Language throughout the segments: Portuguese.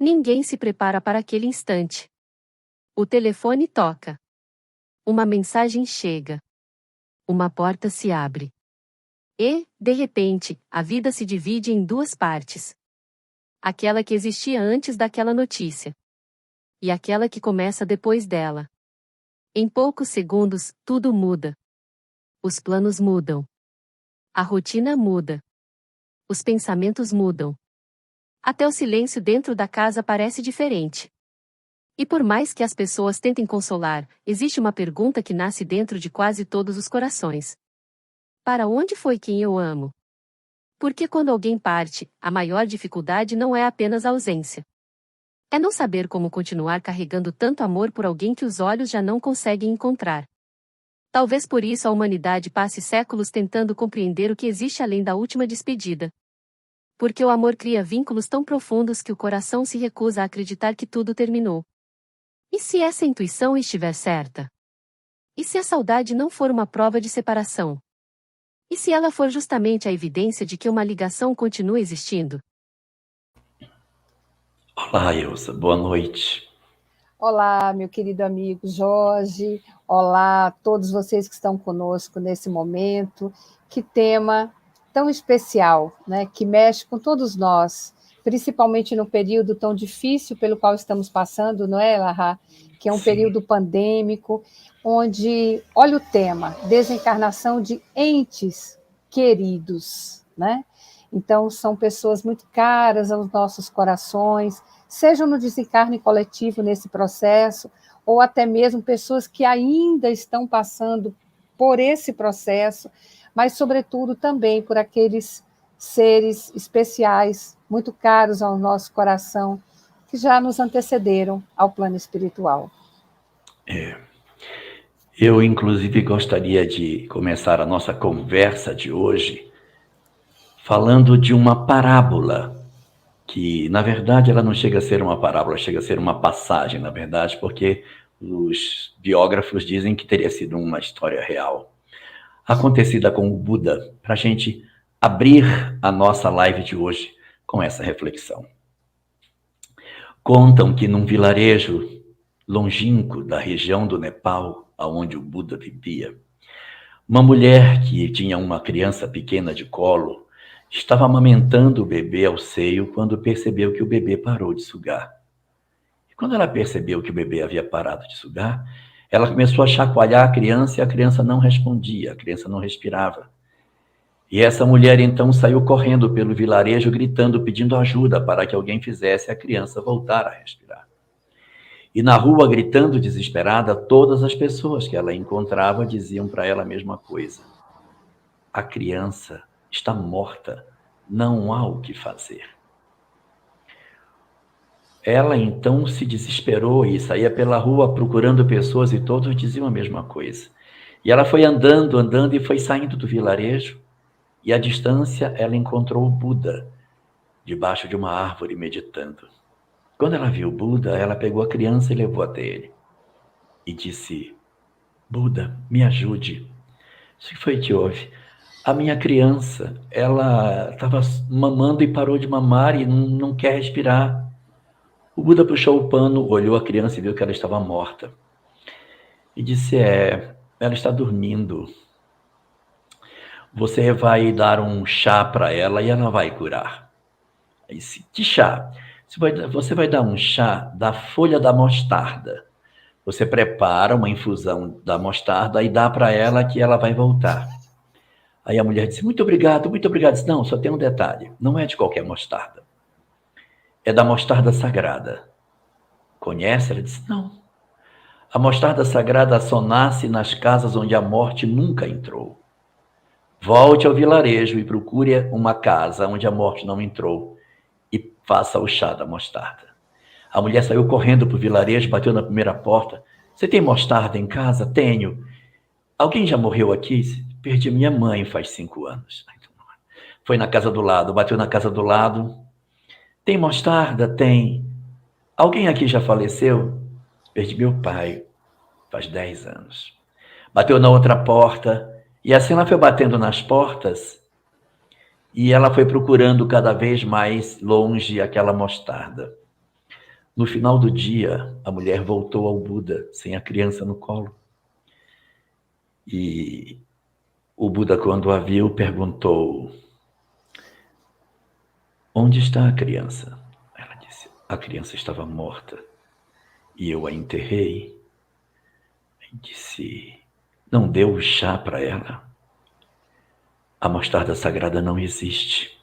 Ninguém se prepara para aquele instante. O telefone toca. Uma mensagem chega. Uma porta se abre. E, de repente, a vida se divide em duas partes. Aquela que existia antes daquela notícia. E aquela que começa depois dela. Em poucos segundos, tudo muda. Os planos mudam. A rotina muda. Os pensamentos mudam. Até o silêncio dentro da casa parece diferente. E por mais que as pessoas tentem consolar, existe uma pergunta que nasce dentro de quase todos os corações. Para onde foi quem eu amo? Porque quando alguém parte, a maior dificuldade não é apenas a ausência. É não saber como continuar carregando tanto amor por alguém que os olhos já não conseguem encontrar. Talvez por isso a humanidade passe séculos tentando compreender o que existe além da última despedida. Porque o amor cria vínculos tão profundos que o coração se recusa a acreditar que tudo terminou. E se essa intuição estiver certa? E se a saudade não for uma prova de separação? E se ela for justamente a evidência de que uma ligação continua existindo? Olá, Elza, boa noite. Olá, meu querido amigo Jorge. Olá a todos vocês que estão conosco nesse momento. Que tema tão especial, né, que mexe com todos nós, principalmente no período tão difícil pelo qual estamos passando, não é, Lahá? Que é um período pandêmico, onde, olha o tema, desencarnação de entes queridos, né? Então, são pessoas muito caras aos nossos corações, sejam no desencarne coletivo nesse processo, ou até mesmo pessoas que ainda estão passando por esse processo, mas, sobretudo, também por aqueles seres especiais, muito caros ao nosso coração, que já nos antecederam ao plano espiritual. Eu, inclusive, gostaria de começar a nossa conversa de hoje falando de uma parábola, que, na verdade, ela não chega a ser uma parábola, chega a ser uma passagem, na verdade, porque os biógrafos dizem que teria sido uma história real, acontecida com o Buda, para a gente abrir a nossa live de hoje com essa reflexão. Contam que num vilarejo longínquo da região do Nepal, onde o Buda vivia, uma mulher que tinha uma criança pequena de colo estava amamentando o bebê ao seio quando percebeu que o bebê parou de sugar. E quando ela percebeu que o bebê havia parado de sugar, ela começou a chacoalhar a criança e a criança não respondia, a criança não respirava. E essa mulher então saiu correndo pelo vilarejo gritando, pedindo ajuda para que alguém fizesse a criança voltar a respirar. E na rua, gritando desesperada, todas as pessoas que ela encontrava diziam para ela a mesma coisa. A criança está morta, não há o que fazer. Ela então se desesperou e saía pela rua procurando pessoas e todos diziam a mesma coisa. E ela foi andando, andando e foi saindo do vilarejo e à distância ela encontrou o Buda debaixo de uma árvore meditando. Quando ela viu o Buda, ela pegou a criança e levou até ele. E disse, Buda, me ajude. O que foi que houve? A minha criança, ela estava mamando e parou de mamar e não quer respirar. O Buda puxou o pano, olhou a criança e viu que ela estava morta. E disse, ela está dormindo. Você vai dar um chá para ela e ela vai curar. Aí disse, que chá? Você vai dar um chá da folha da mostarda. Você prepara uma infusão da mostarda e dá para ela que ela vai voltar. Aí a mulher disse, muito obrigado, muito obrigado. Disse, não, só tem um detalhe, não é de qualquer mostarda. É da mostarda sagrada. Conhece? Ela disse, não. A mostarda sagrada só nasce nas casas onde a morte nunca entrou. Volte ao vilarejo e procure uma casa onde a morte não entrou e faça o chá da mostarda. A mulher saiu correndo para o vilarejo, bateu na primeira porta. Você tem mostarda em casa? Tenho. Alguém já morreu aqui? Perdi minha mãe faz 5 anos. Foi na casa do lado, bateu na casa do lado. Tem mostarda? Tem. Alguém aqui já faleceu? Perdi meu pai faz 10 anos. Bateu na outra porta. E assim ela foi batendo nas portas e ela foi procurando cada vez mais longe aquela mostarda. No final do dia, a mulher voltou ao Buda sem a criança no colo. E o Buda, quando a viu, perguntou: onde está a criança? Ela disse: a criança estava morta e eu a enterrei. E disse: não deu o chá para ela? A mostarda sagrada não existe.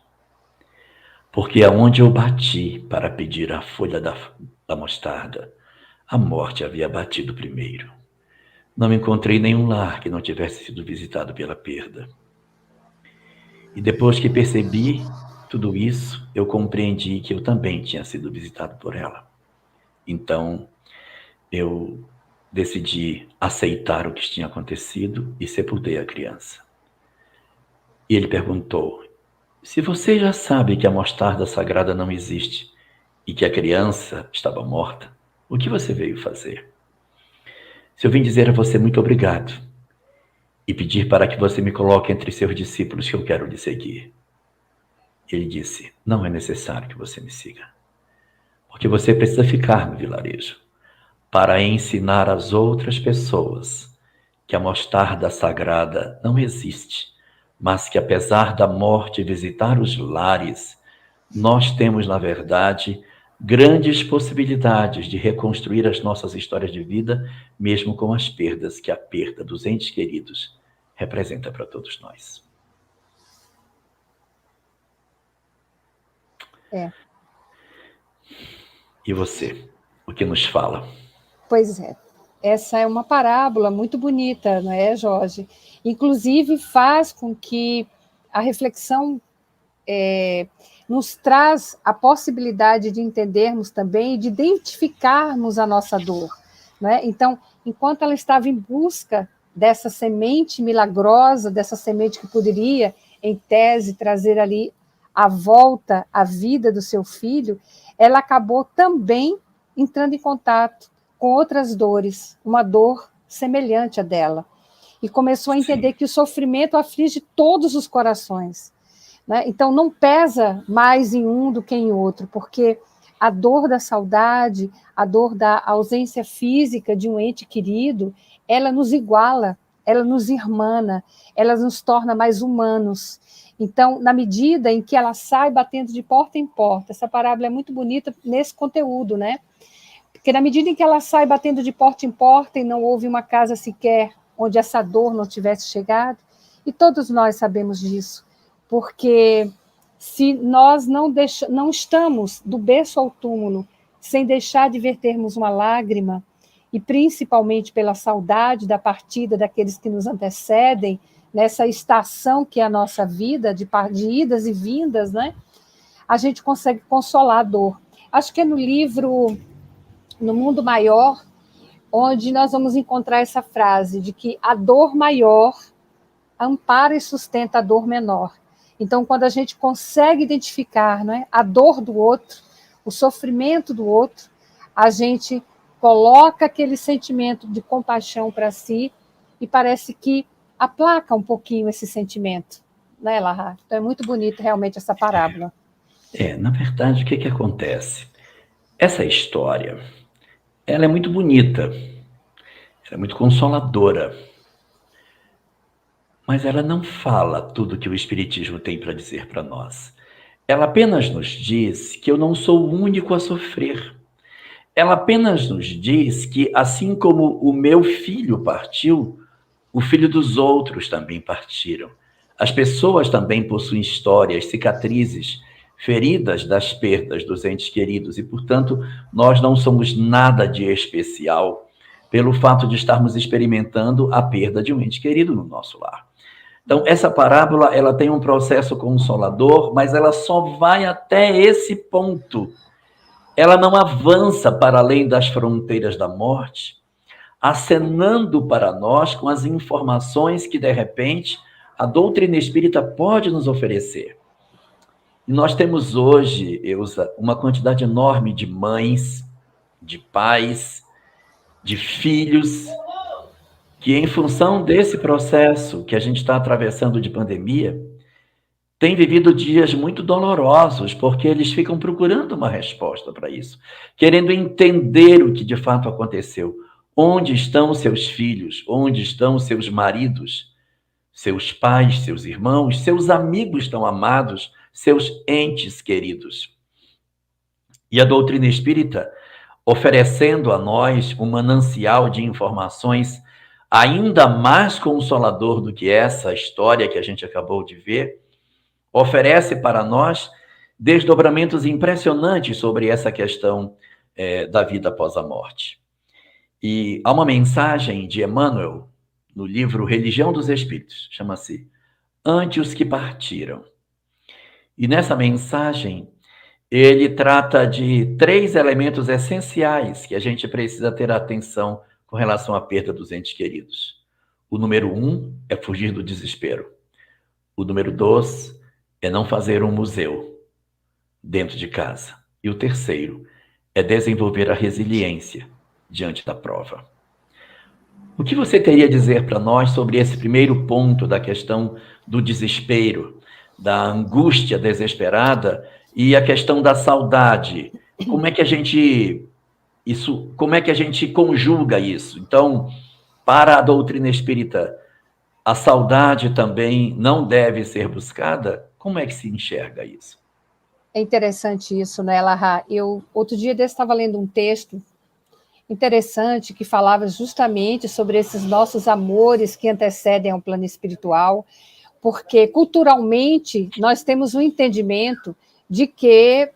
Porque aonde eu bati para pedir a folha da mostarda, a morte havia batido primeiro. Não encontrei nenhum lar que não tivesse sido visitado pela perda. E depois que percebi tudo isso, eu compreendi que eu também tinha sido visitado por ela. Então, eu decidi aceitar o que tinha acontecido e sepultei a criança. E ele perguntou: se você já sabe que a mostarda sagrada não existe e que a criança estava morta, o que você veio fazer? Se eu vim dizer a você muito obrigado e pedir para que você me coloque entre seus discípulos que eu quero lhe seguir. Ele disse: não é necessário que você me siga, porque você precisa ficar no vilarejo para ensinar às outras pessoas que a mostarda sagrada não existe, mas que apesar da morte visitar os lares, nós temos, na verdade, grandes possibilidades de reconstruir as nossas histórias de vida, mesmo com as perdas que a perda dos entes queridos representa para todos nós. E você, o que nos fala? Pois é, essa é uma parábola muito bonita, não é, Jorge? Inclusive faz com que a reflexão nos traz a possibilidade de entendermos também e de identificarmos a nossa dor. Né? Então, enquanto ela estava em busca dessa semente milagrosa, dessa semente que poderia, em tese, trazer ali a volta à vida do seu filho, ela acabou também entrando em contato com outras dores, uma dor semelhante à dela. E começou a entender que o sofrimento aflige todos os corações. Né? Então, não pesa mais em um do que em outro, porque a dor da saudade, a dor da ausência física de um ente querido, ela nos iguala, ela nos irmana, ela nos torna mais humanos. Então, na medida em que ela sai batendo de porta em porta, essa parábola é muito bonita nesse conteúdo, né? Porque na medida em que ela sai batendo de porta em porta e não houve uma casa sequer onde essa dor não tivesse chegado, e todos nós sabemos disso, porque se nós não estamos do berço ao túmulo sem deixar de vertermos uma lágrima, e principalmente pela saudade da partida daqueles que nos antecedem, nessa estação que é a nossa vida, de idas e vindas, né? A gente consegue consolar a dor. Acho que é no livro No Mundo Maior, onde nós vamos encontrar essa frase de que a dor maior ampara e sustenta a dor menor. Então, quando a gente consegue identificar, não é, a dor do outro, o sofrimento do outro, a gente coloca aquele sentimento de compaixão para si e parece que aplaca um pouquinho esse sentimento, né, Lahar? Então, é muito bonita realmente essa parábola. Na verdade, o que acontece? Essa história, ela é muito bonita, ela é muito consoladora, mas ela não fala tudo que o Espiritismo tem para dizer para nós. Ela apenas nos diz que eu não sou o único a sofrer. Ela apenas nos diz que, assim como o meu filho partiu, o filho dos outros também partiram. As pessoas também possuem histórias, cicatrizes, feridas das perdas dos entes queridos e, portanto, nós não somos nada de especial pelo fato de estarmos experimentando a perda de um ente querido no nosso lar. Então, essa parábola, ela tem um processo consolador, mas ela só vai até esse ponto. Ela não avança para além das fronteiras da morte, acenando para nós com as informações que, de repente, a doutrina espírita pode nos oferecer. E nós temos hoje, Eusa, uma quantidade enorme de mães, de pais, de filhos, que em função desse processo que a gente está atravessando de pandemia, têm vivido dias muito dolorosos, porque eles ficam procurando uma resposta para isso, querendo entender o que de fato aconteceu. Onde estão seus filhos? Onde estão seus maridos? Seus pais, seus irmãos, seus amigos tão amados, seus entes queridos. E a doutrina espírita, oferecendo a nós um manancial de informações ainda mais consolador do que essa história que a gente acabou de ver, oferece para nós desdobramentos impressionantes sobre essa questão da vida após a morte. E há uma mensagem de Emmanuel no livro Religião dos Espíritos, chama-se Ante os que Partiram. E nessa mensagem, ele trata de 3 elementos essenciais que a gente precisa ter atenção com relação à perda dos entes queridos. O número 1 é fugir do desespero. O número 2 é não fazer um museu dentro de casa. E o terceiro é desenvolver a resiliência diante da prova. O que você teria a dizer para nós sobre esse primeiro ponto da questão do desespero, da angústia desesperada e a questão da saudade? Como é que a gente conjuga isso? Então, para a doutrina espírita, a saudade também não deve ser buscada? Como é que se enxerga isso? É interessante isso, né, Lahá? Eu, outro dia desse, estava lendo um texto interessante que falava justamente sobre esses nossos amores que antecedem ao plano espiritual, porque culturalmente nós temos um entendimento de que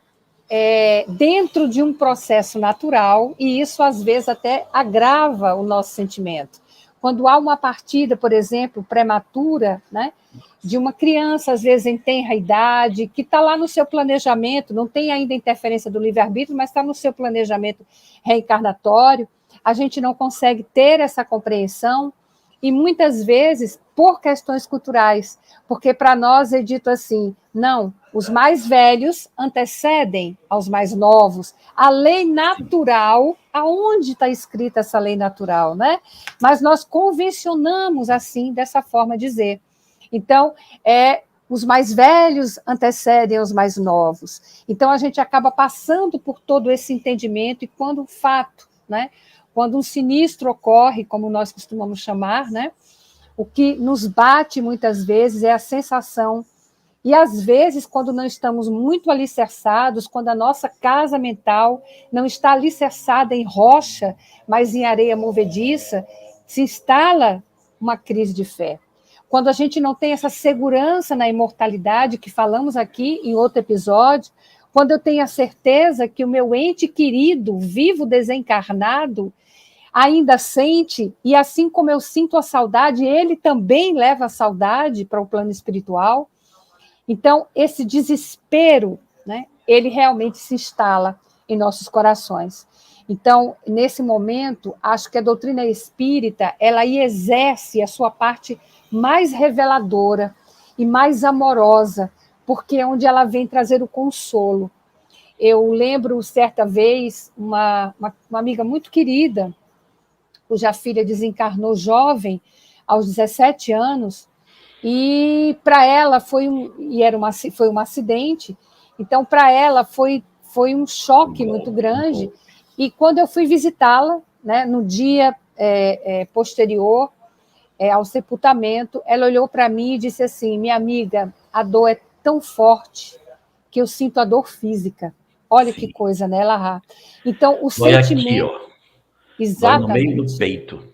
dentro de um processo natural, e isso às vezes até agrava o nosso sentimento. Quando há uma partida, por exemplo, prematura, né, de uma criança, às vezes em tenra idade, que está lá no seu planejamento, não tem ainda interferência do livre-arbítrio, mas está no seu planejamento reencarnatório, a gente não consegue ter essa compreensão, e muitas vezes por questões culturais, porque para nós é dito assim, não, os mais velhos antecedem aos mais novos, a lei natural, aonde está escrita essa lei natural, né? Mas nós convencionamos assim, dessa forma dizer. Então, os mais velhos antecedem os mais novos. Então, a gente acaba passando por todo esse entendimento, e quando o fato, né, quando um sinistro ocorre, como nós costumamos chamar, né, o que nos bate muitas vezes é a sensação, e às vezes, quando não estamos muito alicerçados, quando a nossa casa mental não está alicerçada em rocha, mas em areia movediça, se instala uma crise de fé. Quando a gente não tem essa segurança na imortalidade, que falamos aqui em outro episódio, quando eu tenho a certeza que o meu ente querido, vivo desencarnado, ainda sente, e assim como eu sinto a saudade, ele também leva a saudade para o plano espiritual. Então, esse desespero, né, ele realmente se instala em nossos corações. Então, nesse momento, acho que a doutrina espírita, ela aí exerce a sua parte mais reveladora e mais amorosa, porque é onde ela vem trazer o consolo. Eu lembro, certa vez, uma amiga muito querida, cuja filha desencarnou jovem, aos 17 anos, e para ela foi um acidente, então para ela foi um choque muito grande, e quando eu fui visitá-la, né, no dia posterior ao sepultamento, ela olhou para mim e disse assim, minha amiga, a dor é tão forte que eu sinto a dor física. Olha Sim. Que coisa, né, Lahá? Então, o Dói sentimento... aqui, ó. Exatamente. Dói no meio do peito.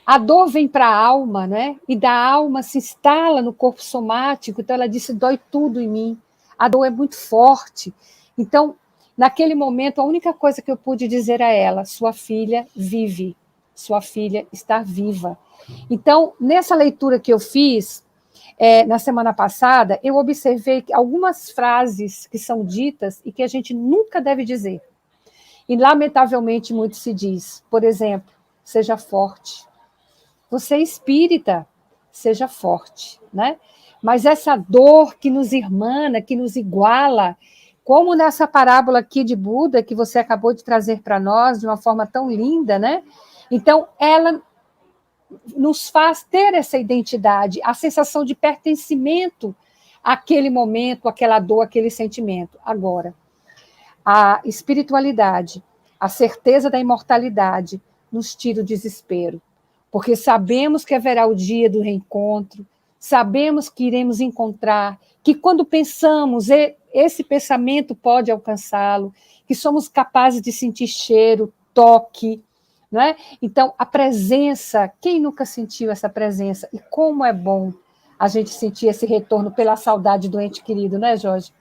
A dor vem para a alma, né? E da alma se instala no corpo somático. Então, ela disse, dói tudo em mim. A dor é muito forte. Então, naquele momento, a única coisa que eu pude dizer a ela, sua filha vive, sua filha está viva. Então, nessa leitura que eu fiz, na semana passada, eu observei algumas frases que são ditas e que a gente nunca deve dizer. E, lamentavelmente, muito se diz. Por exemplo, seja forte. Você é espírita, seja forte, né? Mas essa dor que nos irmana, que nos iguala, como nessa parábola aqui de Buda, que você acabou de trazer para nós de uma forma tão linda, né? Então, ela nos faz ter essa identidade, a sensação de pertencimento aquele momento, aquela dor, aquele sentimento. Agora, a espiritualidade, a certeza da imortalidade nos tira o desespero, porque sabemos que haverá o dia do reencontro, sabemos que iremos encontrar, que quando pensamos, esse pensamento pode alcançá-lo, que somos capazes de sentir cheiro, toque, não é? Então, a presença, quem nunca sentiu essa presença? E como é bom a gente sentir esse retorno pela saudade do ente querido, né, Jorge?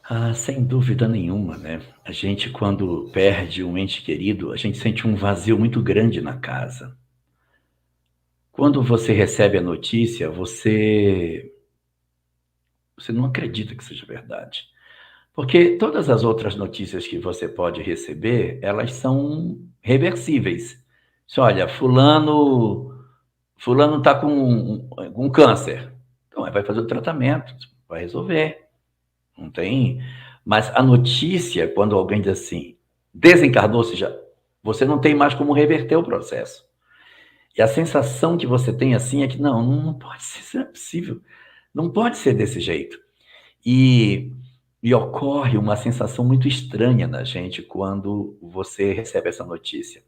Ah, sem dúvida nenhuma, né? A gente, quando perde um ente querido, a gente sente um vazio muito grande na casa. Quando você recebe a notícia, você não acredita que seja verdade. Porque todas as outras notícias que você pode receber, elas são reversíveis. Se olha, fulano está com um câncer. Então, vai fazer o tratamento, vai resolver. Não tem. Mas a notícia, quando alguém diz assim, desencarnou, ou seja, você não tem mais como reverter o processo. E a sensação que você tem assim é que não pode ser, isso não é possível. Não pode ser desse jeito. E ocorre uma sensação muito estranha na gente quando você recebe essa notícia.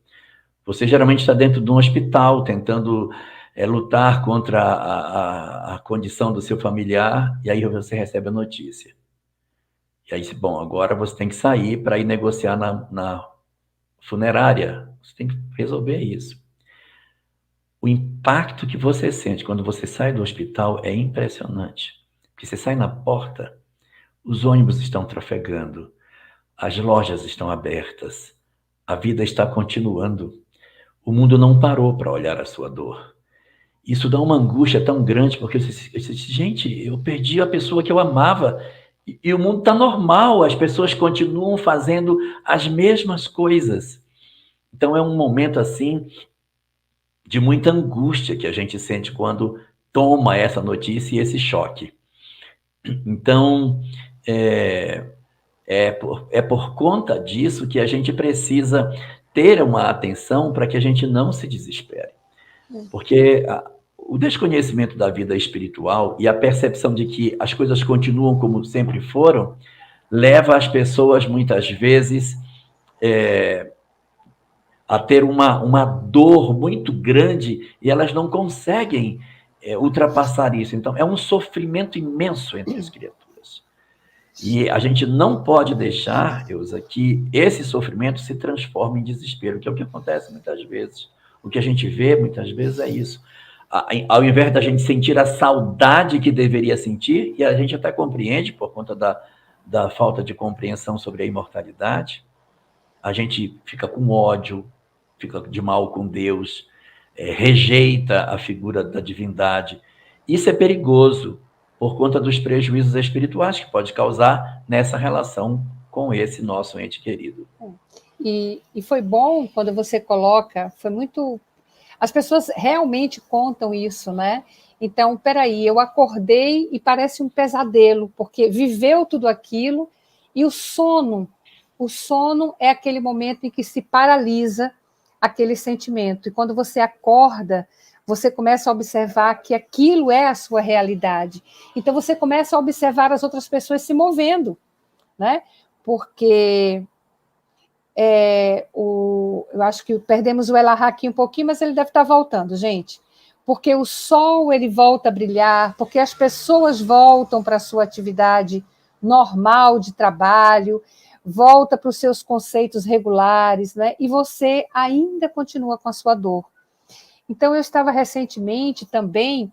Você geralmente está dentro de um hospital tentando lutar contra a condição do seu familiar, e aí você recebe a notícia. E aí, bom, agora você tem que sair para ir negociar na funerária. Você tem que resolver isso. O impacto que você sente quando você sai do hospital é impressionante. Porque você sai na porta, os ônibus estão trafegando, as lojas estão abertas, a vida está continuando. O mundo não parou para olhar a sua dor. Isso dá uma angústia tão grande, porque eu disse, gente, eu perdi a pessoa que eu amava, e o mundo está normal, as pessoas continuam fazendo as mesmas coisas. Então é um momento assim de muita angústia que a gente sente quando toma essa notícia e esse choque. Então, é por conta disso que a gente precisa ter uma atenção para que a gente não se desespere. Porque o desconhecimento da vida espiritual e a percepção de que as coisas continuam como sempre foram, leva as pessoas, muitas vezes, a ter uma dor muito grande e elas não conseguem ultrapassar isso. Então, é um sofrimento imenso entre as criaturas. E a gente não pode deixar, Eusa, que esse sofrimento se transforme em desespero, que é o que acontece muitas vezes. O que a gente vê muitas vezes é isso. Ao invés da gente sentir a saudade que deveria sentir, e a gente até compreende por conta da falta de compreensão sobre a imortalidade, a gente fica com ódio, fica de mal com Deus, rejeita a figura da divindade. Isso é perigoso por conta dos prejuízos espirituais que pode causar nessa relação com esse nosso ente querido. E foi bom quando você coloca, foi muito... As pessoas realmente contam isso, né? Então, peraí, eu acordei e parece um pesadelo, porque viveu tudo aquilo, e o sono é aquele momento em que se paralisa aquele sentimento. E quando você acorda, você começa a observar que aquilo é a sua realidade. Então, você começa a observar as outras pessoas se movendo, né? Porque... eu acho que perdemos o Elahá aqui um pouquinho, mas ele deve estar voltando, gente. Porque o sol ele volta a brilhar, porque as pessoas voltam para a sua atividade normal de trabalho, volta para os seus conceitos regulares, né? E você ainda continua com a sua dor. Então, eu estava recentemente também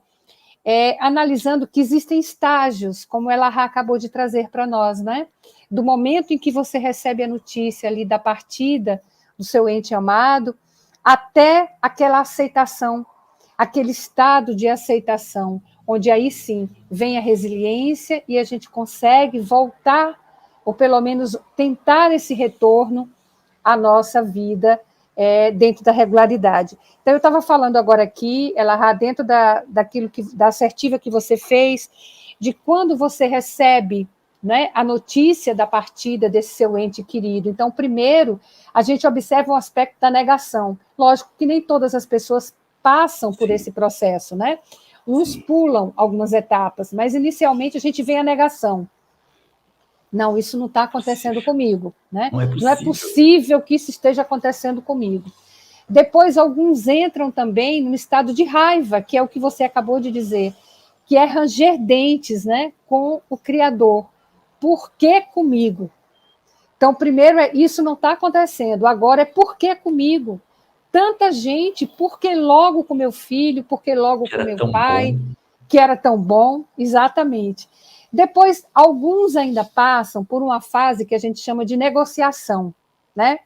analisando que existem estágios, como ela acabou de trazer para nós, né? Do momento em que você recebe a notícia ali da partida do seu ente amado, até aquela aceitação, aquele estado de aceitação, onde aí sim vem a resiliência e a gente consegue voltar, ou pelo menos tentar esse retorno à nossa vida dentro da regularidade. Então, eu estava falando agora aqui, ela dentro da assertiva que você fez, de quando você recebe, né, a notícia da partida desse seu ente querido. Então, primeiro, a gente observa um aspecto da negação. Lógico que nem todas as pessoas passam por esse processo, né? Uns Sim. pulam algumas etapas, mas inicialmente a gente vê a negação. Não, isso não está acontecendo comigo, né? Não é Não é possível. possível que isso esteja acontecendo comigo. Depois, alguns entram também no estado de raiva, que é o que você acabou de dizer, que é ranger dentes, né, com o Criador. Por que comigo? Então, primeiro é isso não está acontecendo, agora é por que comigo? Tanta gente, por que logo com meu filho, por que logo com Era meu tão pai, bom. que era tão bom? Exatamente. Depois, alguns ainda passam por uma fase que a gente chama de negociação, né?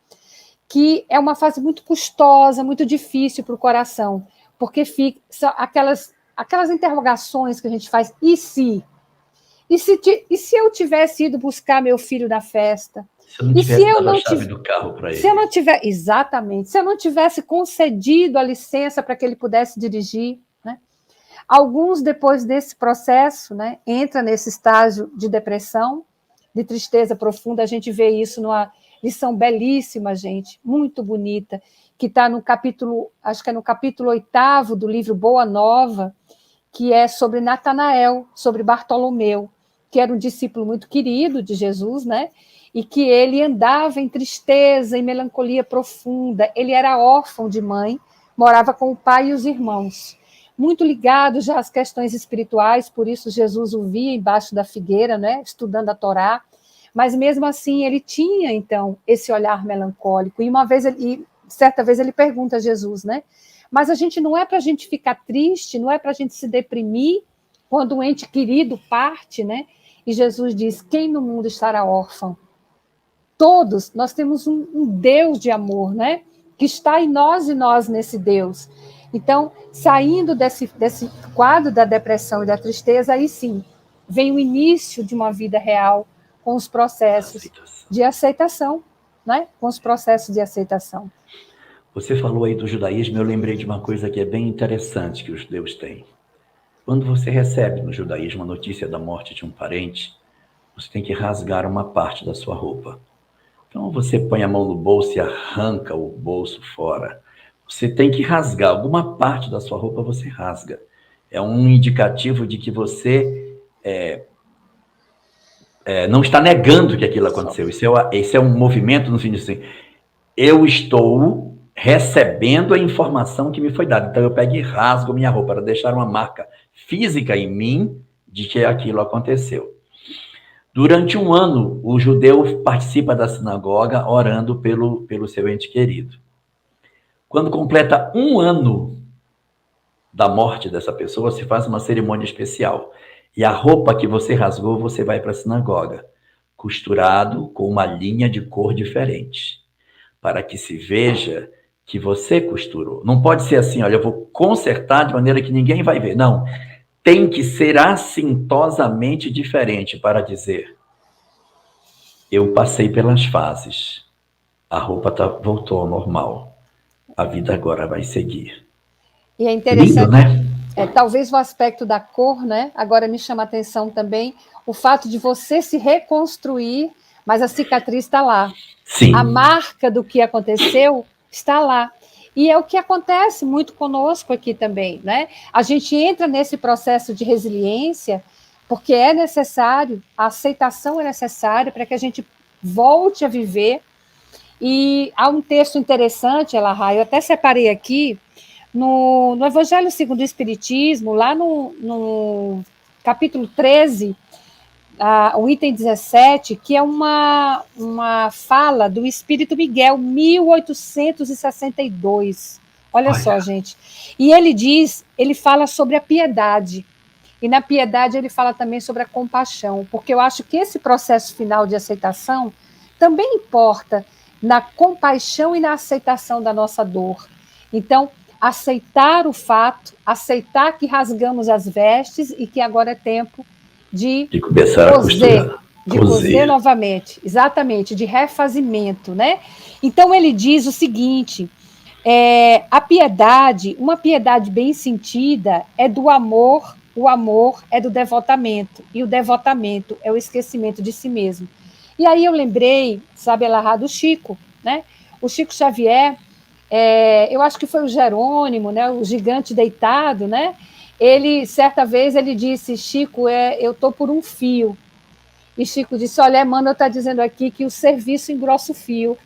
Que é uma fase muito custosa, muito difícil para o coração, porque fica aquelas interrogações que a gente faz, e se? E se eu tivesse ido buscar meu filho na festa? Se eu não E se tivesse eu dado a não chave tivesse... do carro para Se eu ele. não tiver, exatamente, se eu não tivesse concedido a licença para que ele pudesse dirigir, né? Alguns depois desse processo, né, entra nesse estágio de depressão, de tristeza profunda. A gente vê isso numa lição belíssima, gente, muito bonita, que está no capítulo, acho que é no capítulo 8º do livro Boa Nova, que é sobre Natanael, sobre Bartolomeu, que era um discípulo muito querido de Jesus, né? E que ele andava em tristeza e melancolia profunda. Ele era órfão de mãe, morava com o pai e os irmãos. Muito ligado já às questões espirituais, por isso Jesus o via embaixo da figueira, né? Estudando a Torá. Mas mesmo assim ele tinha então esse olhar melancólico. E certa vez ele pergunta a Jesus, né? Mas a gente não é para a gente ficar triste, não é para a gente se deprimir quando um ente querido parte, né? E Jesus diz: quem no mundo estará órfão? Todos, nós temos um Deus de amor, né? Que está em nós e nós nesse Deus. Então, saindo desse quadro da depressão e da tristeza, aí sim, vem o início de uma vida real com os processos Aceitação. de aceitação, né? Com os processos de aceitação. Você falou aí do judaísmo, eu lembrei de uma coisa que é bem interessante que os judeus têm. Quando você recebe no judaísmo a notícia da morte de um parente, você tem que rasgar uma parte da sua roupa. Então você põe a mão no bolso e arranca o bolso fora. Você tem que rasgar alguma parte da sua roupa, você rasga. É um indicativo de que você não está negando que aquilo aconteceu. Isso é um movimento no sentido assim, eu estou recebendo a informação que me foi dada. Então eu pego e rasgo minha roupa para deixar uma marca física em mim de que aquilo aconteceu. Durante um ano, o judeu participa da sinagoga orando pelo seu ente querido. Quando completa um ano da morte dessa pessoa, se faz uma cerimônia especial. E a roupa que você rasgou, você vai para a sinagoga, costurado com uma linha de cor diferente, para que se veja que você costurou. Não pode ser assim, olha, eu vou consertar de maneira que ninguém vai ver. Não, tem que ser assintosamente diferente para dizer, eu passei pelas fases, a roupa voltou ao normal, a vida agora vai seguir. E é Lindo, interessante, né? talvez o aspecto da cor, né? Agora me chama a atenção também o fato de você se reconstruir, mas a cicatriz está lá. A Sim. marca do que aconteceu está lá. E é o que acontece muito conosco aqui também, né? A gente entra nesse processo de resiliência porque é necessário, a aceitação é necessária para que a gente volte a viver. E há um texto interessante, Elahá, eu até separei aqui, no Evangelho segundo o Espiritismo, lá no capítulo 13, o item 17, que é uma fala do Espírito Miguel, 1862. Olha só, gente. E ele fala sobre a piedade. E na piedade ele fala também sobre a compaixão, porque eu acho que esse processo final de aceitação também importa na compaixão e na aceitação da nossa dor. Então, aceitar o fato, aceitar que rasgamos as vestes e que agora é tempo de começar a costurar. De coser novamente, exatamente, de refazimento, né? Então ele diz o seguinte: a piedade, uma piedade bem sentida, é do amor, o amor é do devotamento, e o devotamento é o esquecimento de si mesmo. E aí eu lembrei, sabe, Elahá, do Chico, né? O Chico Xavier, eu acho que foi o Jerônimo, né? O gigante deitado, né? Ele, certa vez, ele disse, Chico, eu estou por um fio. E Chico disse, olha, Emmanuel está dizendo aqui que o serviço engrossa o fio.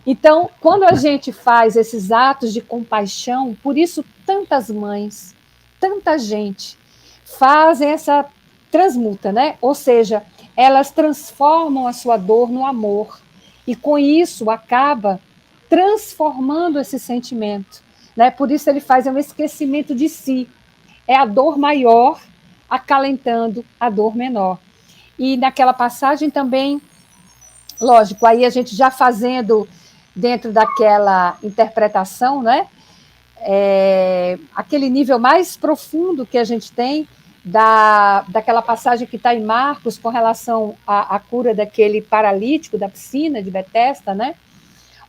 Então, quando a gente faz esses atos de compaixão, por isso tantas mães, tanta gente fazem essa transmuta, né? Ou seja, elas transformam a sua dor no amor e com isso acaba transformando esse sentimento, né? Por isso ele faz um esquecimento de si. É a dor maior acalentando a dor menor. E naquela passagem também, lógico, aí a gente já fazendo dentro daquela interpretação, né? Aquele nível mais profundo que a gente tem daquela passagem que está em Marcos com relação à cura daquele paralítico da piscina de Betesda, né?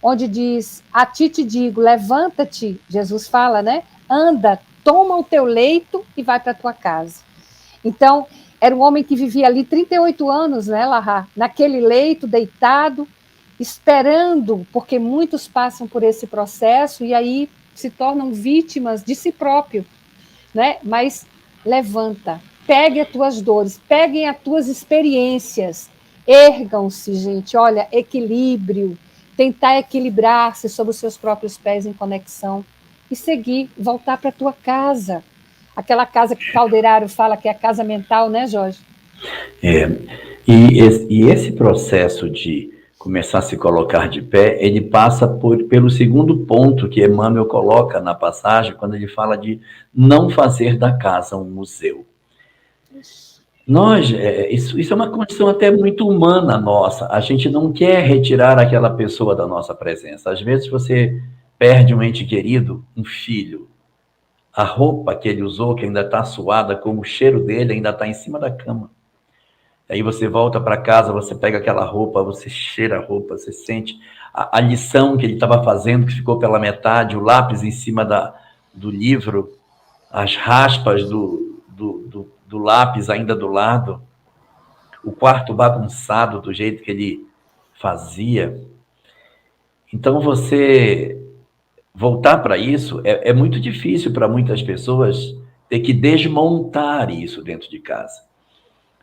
Onde diz, a ti te digo, levanta-te, Jesus fala, né? Anda, toma o teu leito e vai para a tua casa. Então, era um homem que vivia ali 38 anos, né, Lahá? Naquele leito, deitado, esperando, porque muitos passam por esse processo e aí se tornam vítimas de si próprio, né? Mas levanta, pegue as tuas dores, peguem as tuas experiências, ergam-se, gente, olha, equilíbrio, tentar equilibrar-se sobre os seus próprios pés em conexão e seguir, voltar para a tua casa. Aquela casa que Calderaro fala que é a casa mental, né, Jorge? E esse processo de começar a se colocar de pé, ele passa pelo segundo ponto que Emmanuel coloca na passagem, quando ele fala de não fazer da casa um museu. Isso é uma condição até muito humana nossa. A gente não quer retirar aquela pessoa da nossa presença. Às vezes você perde um ente querido, um filho. A roupa que ele usou, que ainda está suada, como o cheiro dele ainda está em cima da cama. Aí você volta para casa, você pega aquela roupa, você cheira a roupa, você sente a lição que ele estava fazendo, que ficou pela metade, o lápis em cima do livro, as raspas do lápis ainda do lado, o quarto bagunçado do jeito que ele fazia. Então, você voltar para isso é muito difícil para muitas pessoas ter que desmontar isso dentro de casa.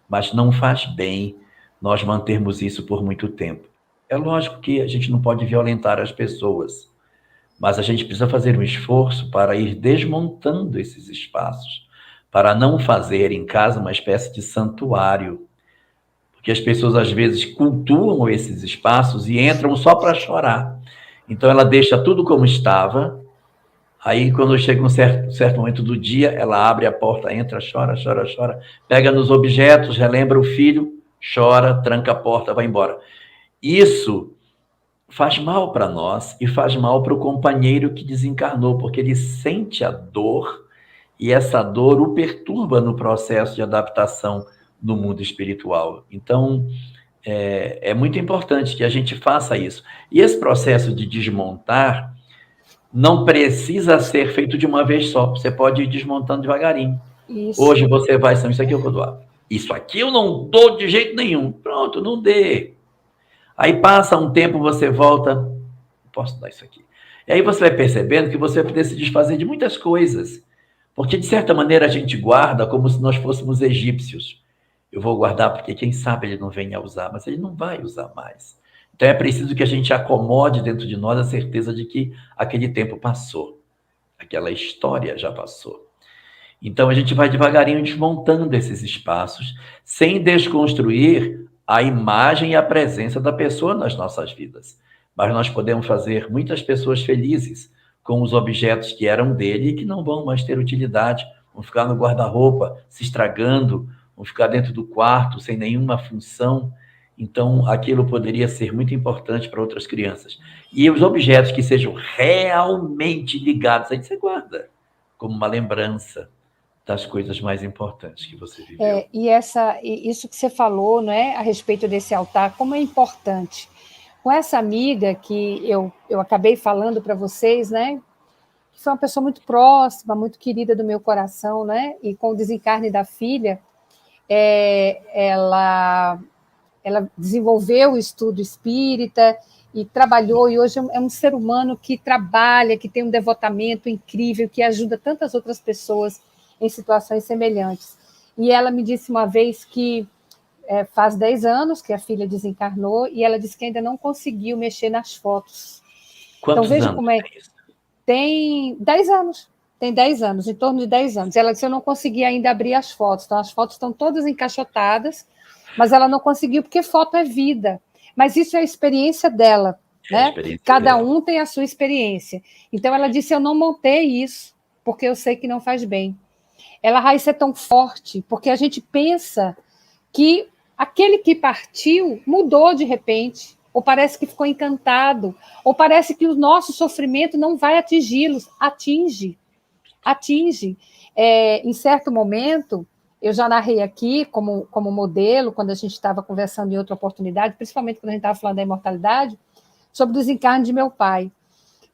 Mas não faz bem nós mantermos isso por muito tempo. É lógico que a gente não pode violentar as pessoas, mas a gente precisa fazer um esforço para ir desmontando esses espaços, para não fazer em casa uma espécie de santuário, porque as pessoas às vezes cultuam esses espaços e entram só para chorar. Então ela deixa tudo como estava, aí quando chega um certo momento do dia, ela abre a porta, entra, chora, chora, chora, pega nos objetos, relembra o filho, chora, tranca a porta, vai embora. Isso faz mal para nós e faz mal para o companheiro que desencarnou, porque ele sente a dor e essa dor o perturba no processo de adaptação no mundo espiritual. Então, é muito importante que a gente faça isso. E esse processo de desmontar não precisa ser feito de uma vez só. Você pode ir desmontando devagarinho. Isso. Hoje você vai, isso aqui eu vou doar. Isso aqui eu não dou de jeito nenhum. Pronto, não dê. Aí passa um tempo, você volta, posso dar isso aqui. E aí você vai percebendo que você vai poder se desfazer de muitas coisas. Porque, de certa maneira, a gente guarda como se nós fôssemos egípcios. Eu vou guardar porque, quem sabe, ele não venha a usar, mas ele não vai usar mais. Então, é preciso que a gente acomode dentro de nós a certeza de que aquele tempo passou. Aquela história já passou. Então, a gente vai devagarinho desmontando esses espaços, sem desconstruir a imagem e a presença da pessoa nas nossas vidas. Mas nós podemos fazer muitas pessoas felizes com os objetos que eram dele e que não vão mais ter utilidade, vão ficar no guarda-roupa, se estragando, vão ficar dentro do quarto sem nenhuma função. Então, aquilo poderia ser muito importante para outras crianças. E os objetos que sejam realmente ligados, aí você guarda como uma lembrança das coisas mais importantes que você viveu. Isso que você falou, né, a respeito desse altar, como é importante. Com essa amiga que eu acabei falando para vocês, né, que foi uma pessoa muito próxima, muito querida do meu coração, né, e com o desencarne da filha, ela desenvolveu o estudo espírita e trabalhou, e hoje é um ser humano que trabalha, que tem um devotamento incrível, que ajuda tantas outras pessoas em situações semelhantes. E ela me disse uma vez que faz 10 anos que a filha desencarnou e ela disse que ainda não conseguiu mexer nas fotos. Quantos então, veja anos como é. tem isso? Tem 10 anos. Tem 10 anos, em torno de 10 anos. Ela disse, eu não consegui ainda abrir as fotos. Então, as fotos estão todas encaixotadas, mas ela não conseguiu, porque foto é vida. Mas isso é a experiência dela, né? Cada um tem a sua experiência. Então, ela disse, eu não montei isso, porque eu sei que não faz bem. Ela, Raíssa, é tão forte, porque a gente pensa que aquele que partiu mudou de repente, ou parece que ficou encantado, ou parece que o nosso sofrimento não vai atingi-los. Atinge. Em certo momento, eu já narrei aqui como modelo, quando a gente estava conversando em outra oportunidade, principalmente quando a gente estava falando da imortalidade, sobre o desencarne de meu pai.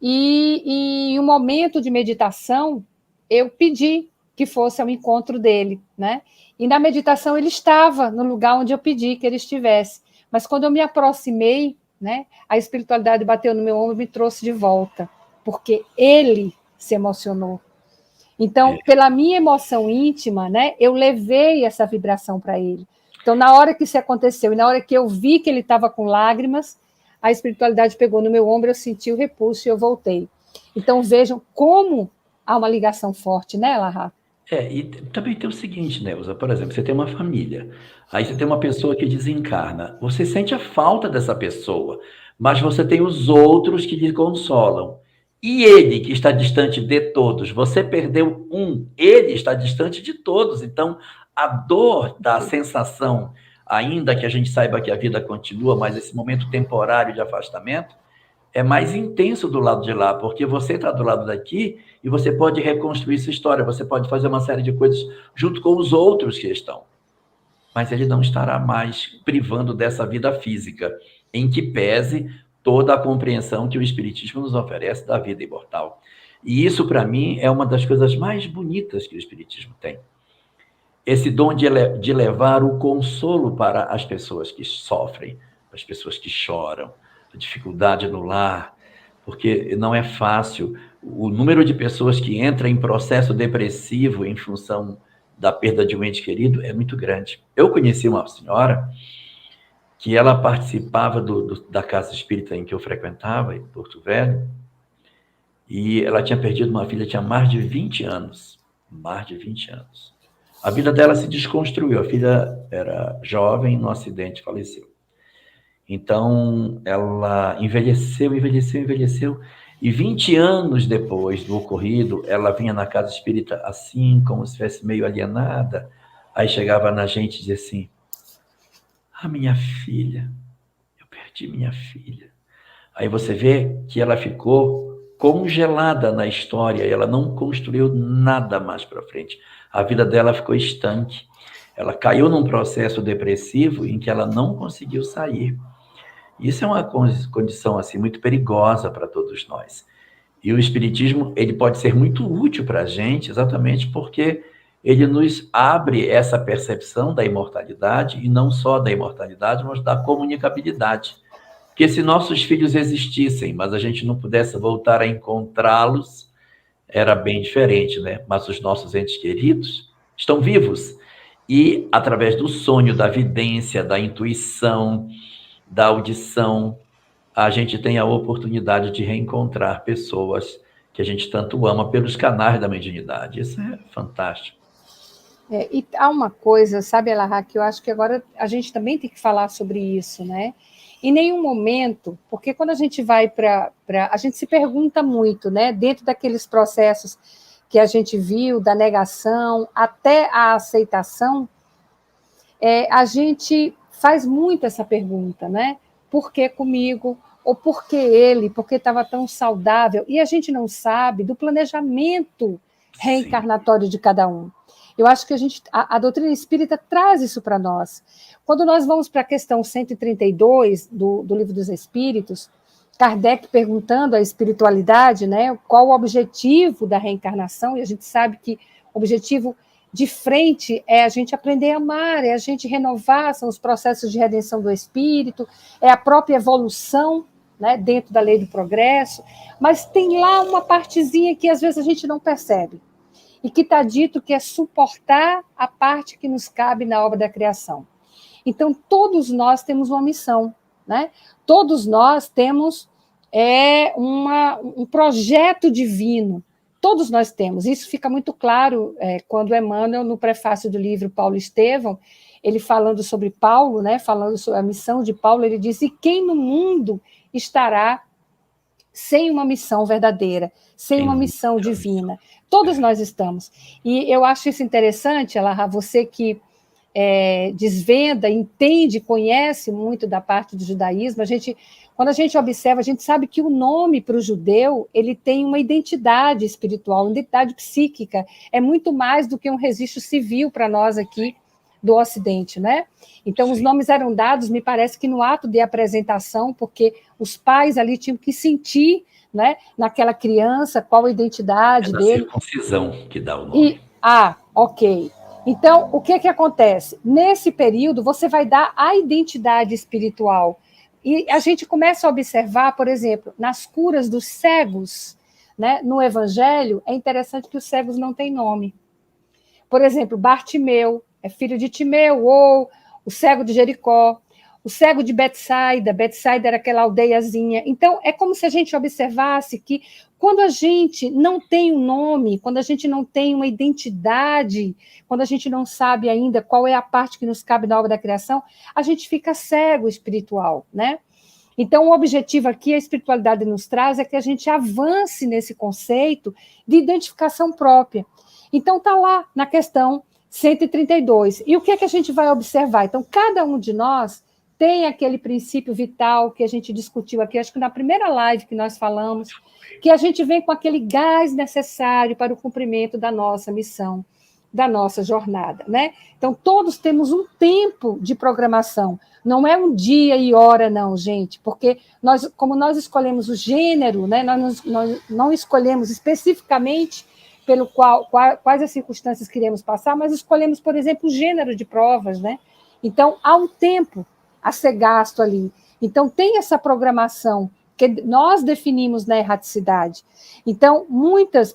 E em um momento de meditação, eu pedi que fosse ao encontro dele, né? E na meditação ele estava no lugar onde eu pedi que ele estivesse. Mas quando eu me aproximei, né, a espiritualidade bateu no meu ombro e me trouxe de volta, porque ele se emocionou. Então, pela minha emoção íntima, né, eu levei essa vibração para ele. Então, na hora que isso aconteceu e na hora que eu vi que ele estava com lágrimas, a espiritualidade pegou no meu ombro, eu senti o repulso e eu voltei. Então, vejam como há uma ligação forte, né, Lahá? E também tem o seguinte, Neuza, por exemplo, você tem uma família, aí você tem uma pessoa que desencarna, você sente a falta dessa pessoa, mas você tem os outros que lhe consolam. E ele, que está distante de todos, você perdeu um, ele está distante de todos. Então, a dor da sensação, ainda que a gente saiba que a vida continua, mas esse momento temporário de afastamento, é mais intenso do lado de lá, porque você está do lado daqui e você pode reconstruir sua história, você pode fazer uma série de coisas junto com os outros que estão. Mas ele não estará mais privando dessa vida física, em que pese toda a compreensão que o Espiritismo nos oferece da vida imortal. E isso, para mim, é uma das coisas mais bonitas que o Espiritismo tem. Esse dom de levar o consolo para as pessoas que sofrem, as pessoas que choram, a dificuldade no lar, porque não é fácil. O número de pessoas que entram em processo depressivo em função da perda de um ente querido é muito grande. Eu conheci uma senhora que ela participava da casa espírita em que eu frequentava, em Porto Velho, e ela tinha perdido uma filha, tinha mais de 20 anos. Mais de 20 anos. A vida dela se desconstruiu. A filha era jovem, no acidente, faleceu. Então, ela envelheceu, e 20 anos depois do ocorrido, ela vinha na casa espírita assim, como se estivesse meio alienada. Aí chegava na gente e dizia assim, minha filha, eu perdi minha filha. Aí você vê que ela ficou congelada na história, ela não construiu nada mais para frente. A vida dela ficou estanque. Ela caiu num processo depressivo em que ela não conseguiu sair. Isso é uma condição assim muito perigosa para todos nós. E o Espiritismo, ele pode ser muito útil para a gente, exatamente porque ele nos abre essa percepção da imortalidade, e não só da imortalidade, mas da comunicabilidade. Porque se nossos filhos existissem, mas a gente não pudesse voltar a encontrá-los, era bem diferente, né? Mas os nossos entes queridos estão vivos. E através do sonho, da vidência, da intuição, da audição, a gente tem a oportunidade de reencontrar pessoas que a gente tanto ama pelos canais da mediunidade. Isso é fantástico. E há uma coisa, sabe, Elahá, que eu acho que agora a gente também tem que falar sobre isso, né? Em nenhum momento, porque quando a gente vai a gente se pergunta muito, né? Dentro daqueles processos que a gente viu, da negação até a aceitação, a gente faz muito essa pergunta, né? Por que comigo? Ou por que ele? Porque estava tão saudável? E a gente não sabe do planejamento reencarnatório de cada um. Eu acho que a doutrina espírita traz isso para nós. Quando nós vamos para a questão 132 do Livro dos Espíritos, Kardec perguntando à espiritualidade, né, qual o objetivo da reencarnação, e a gente sabe que o objetivo de frente é a gente aprender a amar, é a gente renovar, são os processos de redenção do espírito, é a própria evolução, né, dentro da lei do progresso, mas tem lá uma partezinha que às vezes a gente não percebe. e que está dito que é suportar a parte que nos cabe na obra da criação. Então, todos nós temos uma missão, né? Todos nós temos um projeto divino, todos nós temos. Isso fica muito claro quando Emmanuel, no prefácio do livro Paulo Estevão, ele falando sobre Paulo, né? Falando sobre a missão de Paulo, ele diz: e quem no mundo estará sem uma missão verdadeira, sem uma missão divina? Todos nós estamos. E eu acho isso interessante, Elahá, você que desvenda, entende, conhece muito da parte do judaísmo, quando a gente observa, a gente sabe que o nome para o judeu, ele tem uma identidade espiritual, uma identidade psíquica, é muito mais do que um registro civil para nós aqui do Ocidente, né? Então, sim, os nomes eram dados, me parece que no ato de apresentação, porque os pais ali tinham que sentir, né, naquela criança qual a identidade dele. É a circuncisão que dá o nome. Ok. Então, o que acontece? Nesse período, você vai dar a identidade espiritual. E a gente começa a observar, por exemplo, nas curas dos cegos, né? No Evangelho, é interessante que os cegos não têm nome. Por exemplo, Bartimeu é filho de Timeu, ou o cego de Jericó, o cego de Betsaida. Betsaida era aquela aldeiazinha. Então, é como se a gente observasse que quando a gente não tem um nome, quando a gente não tem uma identidade, quando a gente não sabe ainda qual é a parte que nos cabe na obra da criação, a gente fica cego espiritual, né? Então, o objetivo aqui, a espiritualidade nos traz, é que a gente avance nesse conceito de identificação própria. Então, está lá na questão 132. E o que a gente vai observar? Então, cada um de nós tem aquele princípio vital que a gente discutiu aqui, acho que na primeira live que nós falamos, que a gente vem com aquele gás necessário para o cumprimento da nossa missão, da nossa jornada, né? Então, todos temos um tempo de programação, não é um dia e hora, não, gente, porque como nós escolhemos o gênero, né, nós não escolhemos especificamente quais as circunstâncias queremos passar, mas escolhemos, por exemplo, o gênero de provas, né? Então, há um tempo a ser gasto ali. Então, tem essa programação que nós definimos na erraticidade. Então,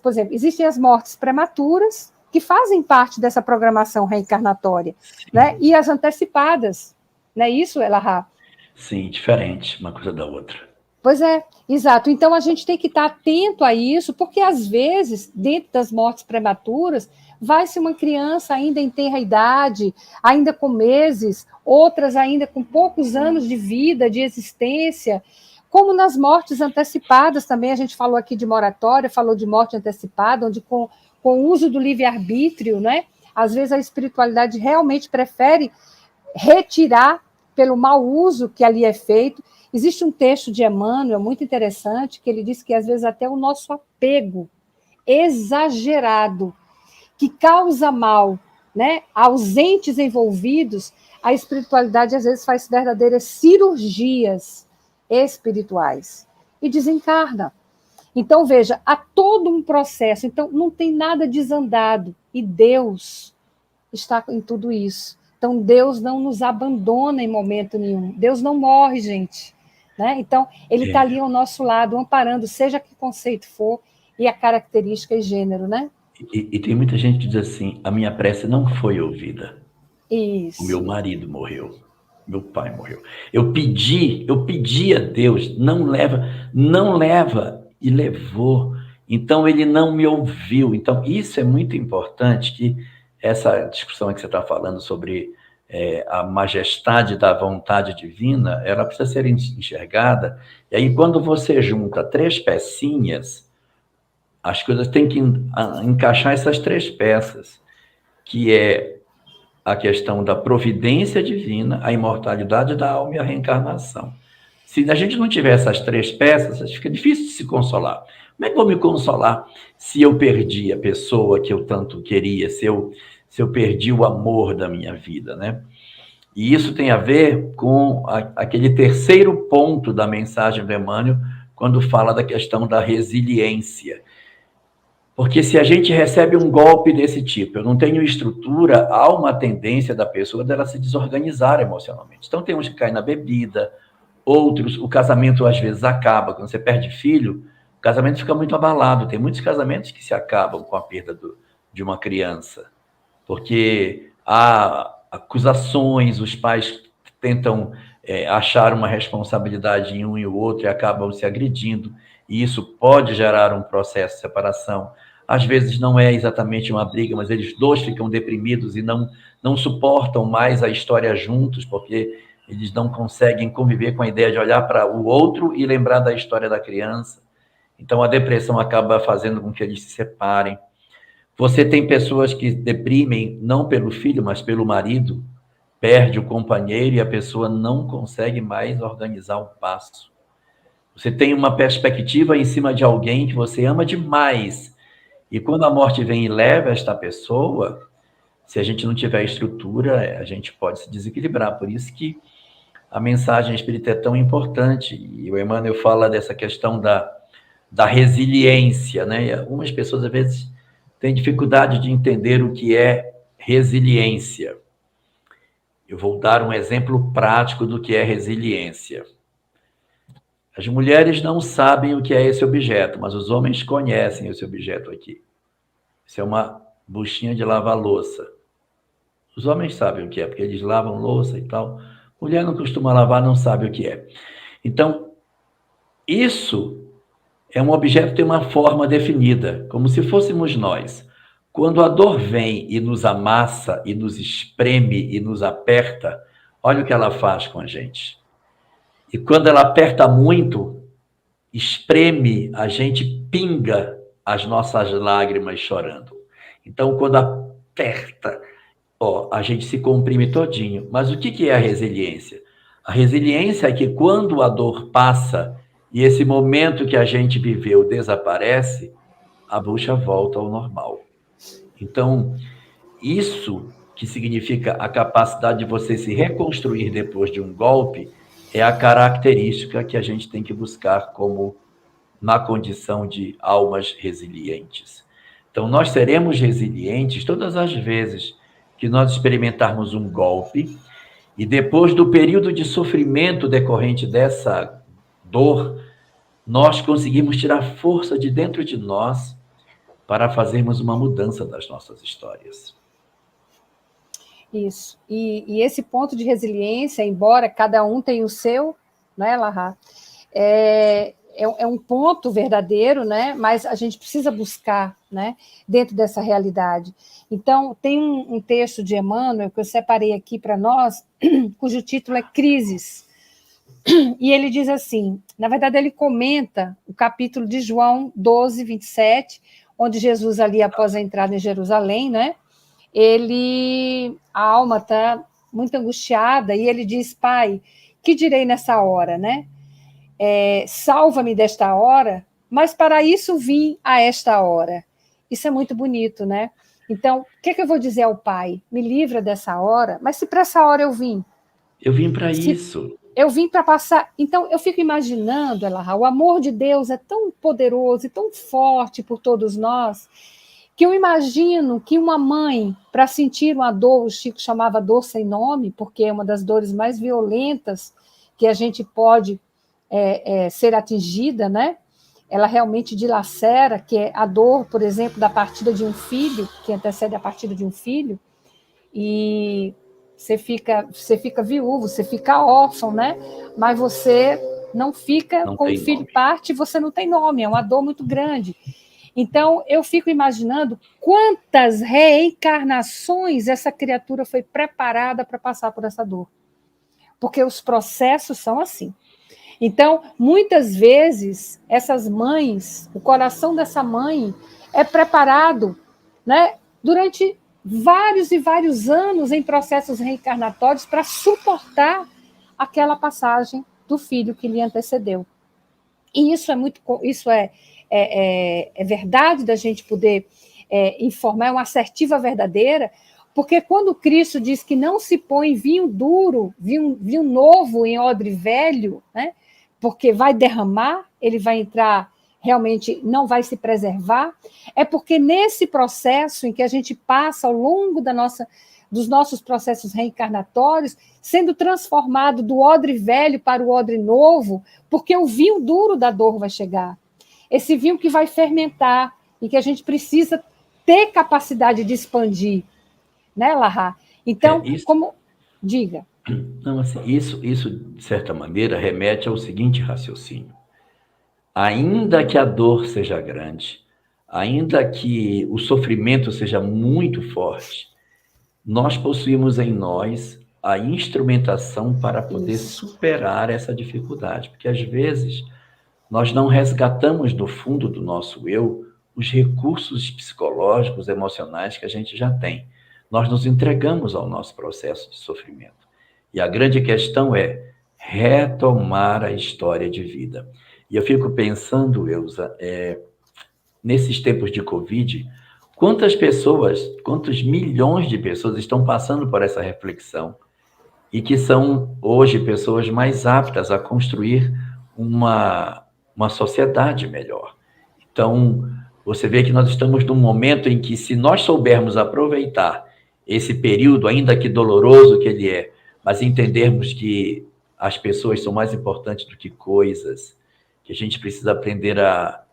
por exemplo, existem as mortes prematuras, que fazem parte dessa programação reencarnatória, né? E as antecipadas, não é isso, Elahá? Sim, diferente uma coisa da outra. Pois é, exato. Então, a gente tem que estar atento a isso, porque, às vezes, dentro das mortes prematuras, vai-se uma criança ainda em tenra idade, ainda com meses, outras ainda com poucos anos de vida, de existência, como nas mortes antecipadas também, a gente falou aqui de moratória, falou de morte antecipada, onde com o uso do livre-arbítrio, né, às vezes a espiritualidade realmente prefere retirar pelo mau uso que ali é feito. Existe um texto de Emmanuel muito interessante, que ele diz que às vezes até o nosso apego exagerado, que causa mal, né, aos entes envolvidos, a espiritualidade às vezes faz verdadeiras cirurgias espirituais e desencarna. Então, veja, há todo um processo, então não tem nada desandado, e Deus está em tudo isso. Então, Deus não nos abandona em momento nenhum, Deus não morre, gente, né? Então, ele está ali ao nosso lado, amparando, seja que conceito for, e a característica e gênero, né? E tem muita gente que diz assim: a minha prece não foi ouvida. Isso. O meu marido morreu, meu pai morreu. Eu pedi a Deus, não leva, e levou. Então, ele não me ouviu. Então, isso é muito importante, que essa discussão que você está falando sobre a majestade da vontade divina, ela precisa ser enxergada. E aí, quando você junta 3 pecinhas, as coisas têm que encaixar essas 3 peças, que é a questão da providência divina, a imortalidade da alma e a reencarnação. Se a gente não tiver essas 3 peças, fica difícil de se consolar. Como é que eu vou me consolar se eu perdi a pessoa que eu tanto queria, se eu perdi o amor da minha vida, né? E isso tem a ver com aquele terceiro ponto da mensagem do Emmanuel, quando fala da questão da resiliência. Porque se a gente recebe um golpe desse tipo, eu não tenho estrutura, há uma tendência da pessoa dela se desorganizar emocionalmente. Então, tem uns que caem na bebida, outros, o casamento às vezes acaba. Quando você perde filho, o casamento fica muito abalado. Tem muitos casamentos que se acabam com a perda de uma criança, porque há acusações, os pais tentam achar uma responsabilidade em um e o outro e acabam se agredindo, e isso pode gerar um processo de separação. Às vezes não é exatamente uma briga, mas eles dois ficam deprimidos e não suportam mais a história juntos, porque eles não conseguem conviver com a ideia de olhar para o outro e lembrar da história da criança. Então, a depressão acaba fazendo com que eles se separem. Você tem pessoas que deprimem não pelo filho, mas pelo marido, perde o companheiro e a pessoa não consegue mais organizar um passo. Você tem uma perspectiva em cima de alguém que você ama demais, e quando a morte vem e leva esta pessoa, se a gente não tiver estrutura, a gente pode se desequilibrar. Por isso que a mensagem espírita é tão importante. E o Emmanuel fala dessa questão da resiliência, né? E algumas pessoas, às vezes, têm dificuldade de entender o que é resiliência. Eu vou dar um exemplo prático do que é resiliência. As mulheres não sabem o que é esse objeto, mas os homens conhecem esse objeto aqui. Isso é uma buchinha de lavar louça. Os homens sabem o que é, porque eles lavam louça e tal. Mulher não costuma lavar, não sabe o que é. Então, isso é um objeto que tem uma forma definida, como se fôssemos nós. Quando a dor vem e nos amassa, e nos espreme, e nos aperta, olha o que ela faz com a gente. E quando ela aperta muito, espreme, a gente pinga as nossas lágrimas chorando. Então, quando aperta, a gente se comprime todinho. Mas o que é a resiliência? A resiliência é que quando a dor passa e esse momento que a gente viveu desaparece, a bucha volta ao normal. Então, isso que significa a capacidade de você se reconstruir depois de um golpe é a característica que a gente tem que buscar como na condição de almas resilientes. Então, nós seremos resilientes todas as vezes que nós experimentarmos um golpe e depois do período de sofrimento decorrente dessa dor, nós conseguimos tirar força de dentro de nós para fazermos uma mudança das nossas histórias. Isso. E esse ponto de resiliência, embora cada um tenha o seu, né, Lahá, é um ponto verdadeiro, né, mas a gente precisa buscar, né, dentro dessa realidade. Então, tem um texto de Emmanuel que eu separei aqui para nós, cujo título é Crises. E ele diz assim, na verdade ele comenta o capítulo de João 12, 27, onde Jesus ali, após a entrada em Jerusalém, né, a alma está muito angustiada, e ele diz, Pai, que direi nessa hora, né? Salva-me desta hora, mas para isso vim a esta hora. Isso é muito bonito, né? Então, o que eu vou dizer ao Pai? Me livra dessa hora, mas se para essa hora eu vim? Eu vim para isso. Eu vim para passar... Então, eu fico imaginando, Elahá, o amor de Deus é tão poderoso e tão forte por todos nós, que eu imagino que uma mãe, para sentir uma dor, o Chico chamava dor sem nome, porque é uma das dores mais violentas que a gente pode ser atingida, né? Ela realmente dilacera, que é a dor, por exemplo, da partida de um filho, que antecede a partida de um filho, e você fica viúvo, você fica órfão, né? Mas você não fica, com o filho parte, você não tem nome, é uma dor muito grande. Então, eu fico imaginando quantas reencarnações essa criatura foi preparada para passar por essa dor. Porque os processos são assim. Então, muitas vezes, essas mães, o coração dessa mãe é preparado, né, durante vários e vários anos em processos reencarnatórios para suportar aquela passagem do filho que lhe antecedeu. E isso é verdade da gente poder informar, é uma assertiva verdadeira, porque quando Cristo diz que não se põe vinho duro, vinho novo em odre velho, né, porque vai derramar, ele vai entrar, realmente não vai se preservar, é porque nesse processo em que a gente passa ao longo dos nossos processos reencarnatórios, sendo transformado do odre velho para o odre novo, porque o vinho duro da dor vai chegar. Esse vinho que vai fermentar e que a gente precisa ter capacidade de expandir, né, Lahá? Então, como... Diga. Não, assim, isso, de certa maneira, remete ao seguinte raciocínio. Ainda que a dor seja grande, ainda que o sofrimento seja muito forte, nós possuímos em nós a instrumentação para poder superar essa dificuldade. Porque, às vezes, nós não resgatamos do fundo do nosso eu os recursos psicológicos, emocionais que a gente já tem. Nós nos entregamos ao nosso processo de sofrimento. E a grande questão é retomar a história de vida. E eu fico pensando, Elza, nesses tempos de Covid, quantas pessoas, quantos milhões de pessoas estão passando por essa reflexão e que são, hoje, pessoas mais aptas a construir uma sociedade melhor. Então, você vê que nós estamos num momento em que, se nós soubermos aproveitar esse período, ainda que doloroso que ele é, mas entendermos que as pessoas são mais importantes do que coisas, que a gente precisa aprender a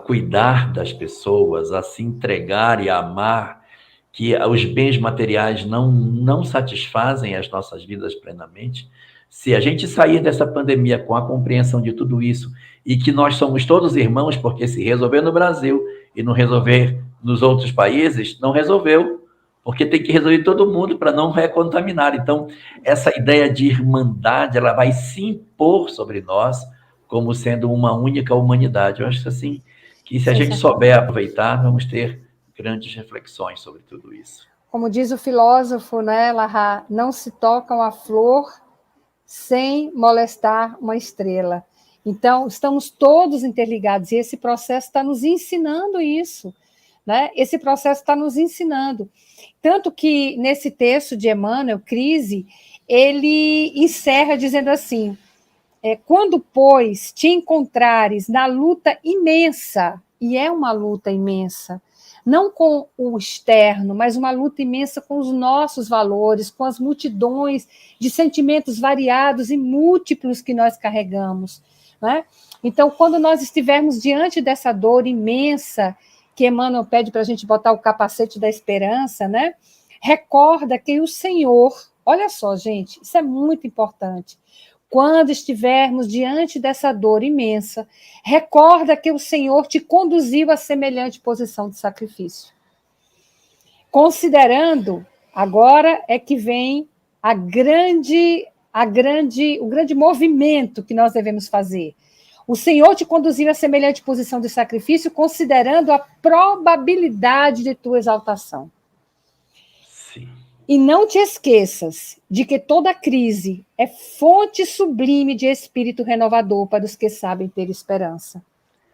cuidar das pessoas, a se entregar e a amar, que os bens materiais não satisfazem as nossas vidas plenamente. Se a gente sair dessa pandemia com a compreensão de tudo isso, e que nós somos todos irmãos, porque se resolver no Brasil e não resolver nos outros países, não resolveu, porque tem que resolver todo mundo para não recontaminar. Então, essa ideia de irmandade, ela vai se impor sobre nós como sendo uma única humanidade. Eu acho assim, que se a gente souber aproveitar, vamos ter grandes reflexões sobre tudo isso. Como diz o filósofo, né, Lahá, não se toca uma flor sem molestar uma estrela. Então, estamos todos interligados, e esse processo está nos ensinando isso, né? Esse processo está nos ensinando. Tanto que, nesse texto de Emmanuel, Crise, ele encerra dizendo assim, quando, pois, te encontrares na luta imensa, e é uma luta imensa, não com o externo, mas uma luta imensa com os nossos valores, com as multidões de sentimentos variados e múltiplos que nós carregamos, né? Então, quando nós estivermos diante dessa dor imensa, que Emmanuel pede para a gente botar o capacete da esperança, né? Recorda que o Senhor, olha só, gente, isso é muito importante. Quando estivermos diante dessa dor imensa, recorda que o Senhor te conduziu a semelhante posição de sacrifício. Considerando, agora é que vem o grande movimento que nós devemos fazer. O Senhor te conduziu a semelhante posição de sacrifício, considerando a probabilidade de tua exaltação. Sim. E não te esqueças de que toda crise é fonte sublime de espírito renovador para os que sabem ter esperança.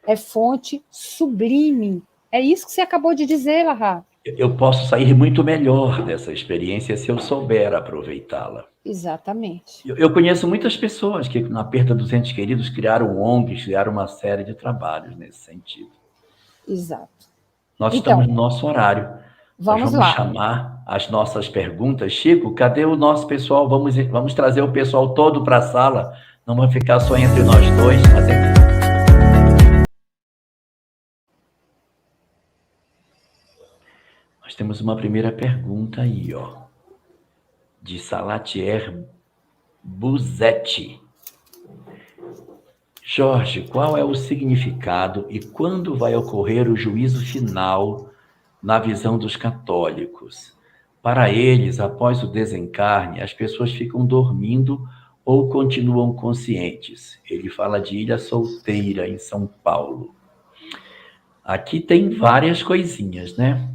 É fonte sublime. É isso que você acabou de dizer, Lahá. Eu posso sair muito melhor dessa experiência se eu souber aproveitá-la. Exatamente. Eu conheço muitas pessoas que, na perda dos entes queridos, criaram ONGs, criaram uma série de trabalhos nesse sentido. Exato. Nós estamos no nosso horário. Vamos lá. Chamar as nossas perguntas. Chico, cadê o nosso pessoal? Vamos trazer o pessoal todo para a sala. Não vai ficar só entre nós dois. Nós temos uma primeira pergunta aí, ó, de Salatier Buzetti. Jorge, qual é o significado e quando vai ocorrer o juízo final na visão dos católicos? Para eles, após o desencarne, as pessoas ficam dormindo ou continuam conscientes. Ele fala de Ilha Solteira, em São Paulo. Aqui tem várias coisinhas, né?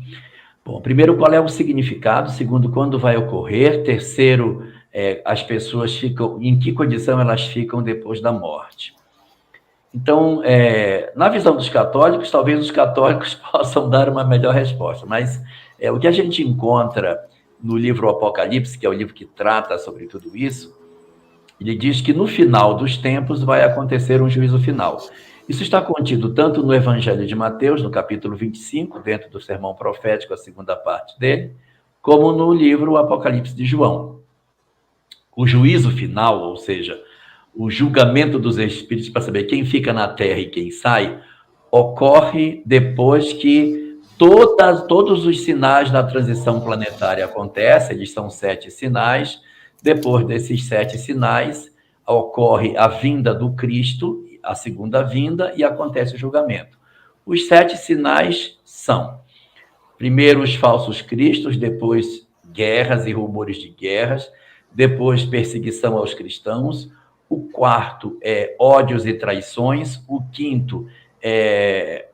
Bom, primeiro, qual é o significado? Segundo, quando vai ocorrer? Terceiro, as pessoas ficam... Em que condição elas ficam depois da morte? Então, na visão dos católicos, talvez os católicos possam dar uma melhor resposta, mas o que a gente encontra no livro Apocalipse, que é o livro que trata sobre tudo isso, ele diz que no final dos tempos vai acontecer um juízo final. Isso está contido tanto no Evangelho de Mateus, no capítulo 25, dentro do Sermão Profético, a segunda parte dele, como no livro Apocalipse de João. O juízo final, ou seja, o julgamento dos espíritos para saber quem fica na terra e quem sai, ocorre depois que Todos os sinais da transição planetária acontecem, eles são 7 sinais. Depois desses 7 sinais, ocorre a vinda do Cristo, a segunda vinda, e acontece o julgamento. Os 7 sinais são, primeiro, os falsos cristos, depois guerras e rumores de guerras, depois perseguição aos cristãos, o quarto é ódios e traições, o quinto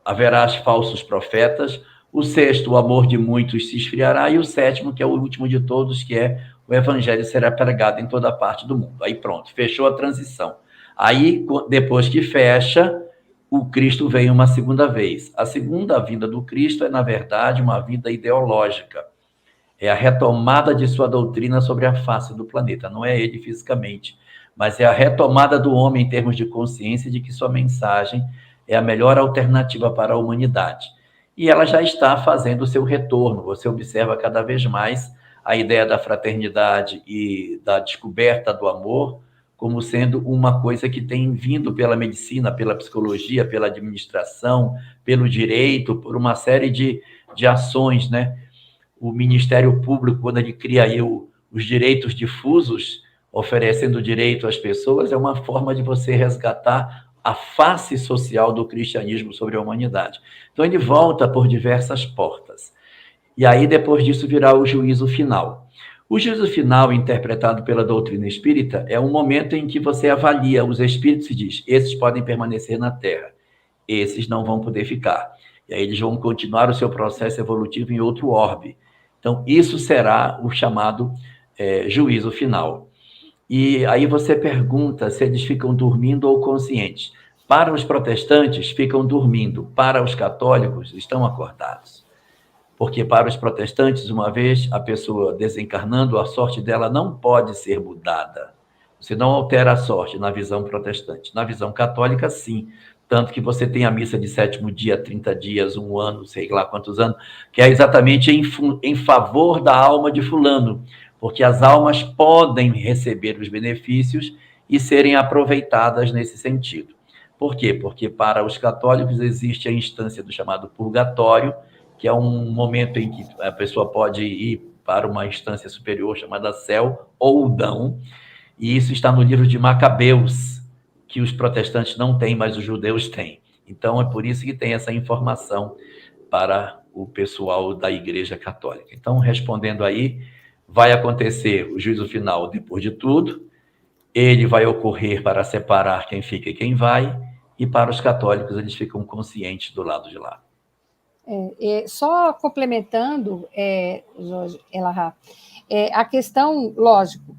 haverá falsos profetas, o sexto, o amor de muitos se esfriará, e o sétimo, que é o último de todos, que é o evangelho será pregado em toda parte do mundo. Aí pronto, fechou a transição. Aí, depois que fecha, o Cristo vem uma segunda vez. A segunda vinda do Cristo é, na verdade, uma vinda ideológica. É a retomada de sua doutrina sobre a face do planeta. Não é ele fisicamente, mas é a retomada do homem em termos de consciência de que sua mensagem é a melhor alternativa para a humanidade. E ela já está fazendo o seu retorno. Você observa cada vez mais a ideia da fraternidade e da descoberta do amor como sendo uma coisa que tem vindo pela medicina, pela psicologia, pela administração, pelo direito, por uma série de ações, né? O Ministério Público, quando ele cria aí os direitos difusos, oferecendo direito às pessoas, é uma forma de você resgatar a face social do cristianismo sobre a humanidade. Então, ele volta por diversas portas. E aí, depois disso, virá o juízo final. O juízo final, interpretado pela doutrina espírita, é um momento em que você avalia os espíritos e diz: esses podem permanecer na Terra, esses não vão poder ficar. E aí eles vão continuar o seu processo evolutivo em outro orbe. Então, isso será o chamado juízo final. E aí você pergunta se eles ficam dormindo ou conscientes. Para os protestantes, ficam dormindo. Para os católicos, estão acordados. Porque para os protestantes, uma vez a pessoa desencarnando, a sorte dela não pode ser mudada. Você não altera a sorte na visão protestante. Na visão católica, sim. Tanto que você tem a missa de 7º dia, 30 dias, 1 ano, sei lá quantos anos, que é exatamente em favor da alma de fulano, porque as almas podem receber os benefícios e serem aproveitadas nesse sentido. Por quê? Porque para os católicos existe a instância do chamado purgatório, que é um momento em que a pessoa pode ir para uma instância superior chamada céu ou não, e isso está no livro de Macabeus, que os protestantes não têm, mas os judeus têm. Então, é por isso que tem essa informação para o pessoal da Igreja Católica. Então, respondendo aí, vai acontecer o juízo final depois de tudo, ele vai ocorrer para separar quem fica e quem vai, e para os católicos eles ficam conscientes do lado de lá. Só complementando, Jorge Elahá, a questão, lógico,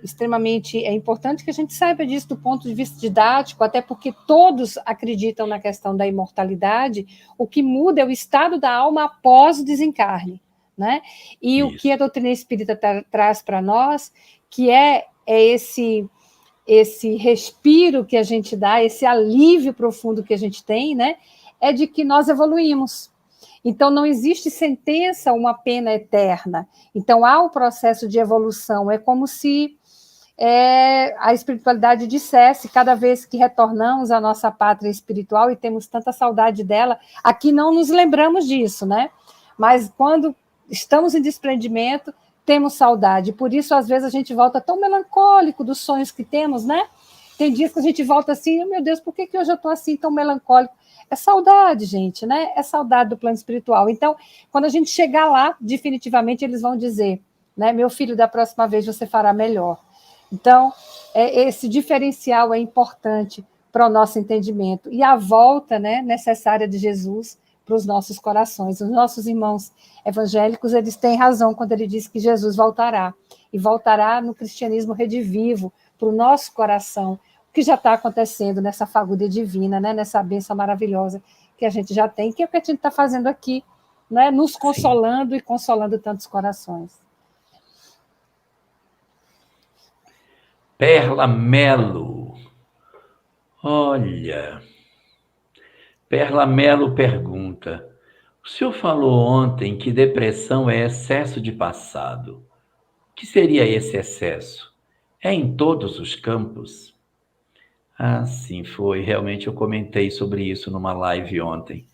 extremamente importante que a gente saiba disso do ponto de vista didático, até porque todos acreditam na questão da imortalidade. O que muda é o estado da alma após o desencarne, né? E isso. O que a doutrina espírita traz para nós, que é esse respiro que a gente dá, esse alívio profundo que a gente tem, né? É de que nós evoluímos. Então, não existe sentença, uma pena eterna. Então, há um processo de evolução. É como se a espiritualidade dissesse, cada vez que retornamos à nossa pátria espiritual e temos tanta saudade dela, aqui não nos lembramos disso, né? Mas quando estamos em desprendimento, temos saudade. Por isso, às vezes, a gente volta tão melancólico dos sonhos que temos, né? Tem dias que a gente volta assim, meu Deus, por que hoje eu estou assim tão melancólico? É saudade, gente, né? É saudade do plano espiritual. Então, quando a gente chegar lá, definitivamente eles vão dizer, né? Meu filho, da próxima vez você fará melhor. Então, esse diferencial é importante para o nosso entendimento. E a volta, né, necessária de Jesus para os nossos corações. Os nossos irmãos evangélicos, eles têm razão quando ele diz que Jesus voltará. E voltará no cristianismo redivivo, para o nosso coração, que já está acontecendo nessa fagulha divina, né, nessa bênção maravilhosa que a gente já tem, que é o que a gente está fazendo aqui, né, nos consolando Sim. E consolando tantos corações. Perla Melo. Olha, Perla Melo pergunta: o senhor falou ontem que depressão é excesso de passado. O que seria esse excesso? É em todos os campos? Ah, sim, foi. Realmente eu comentei sobre isso numa live ontem.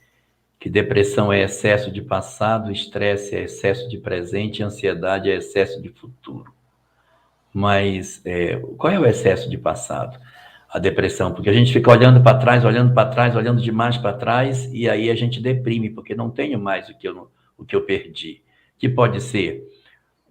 que depressão é excesso de passado, estresse é excesso de presente, ansiedade é excesso de futuro. Mas qual é o excesso de passado? A depressão, porque a gente fica olhando para trás, olhando demais para trás, e aí a gente deprime, porque não tenho mais o que eu perdi. Que pode ser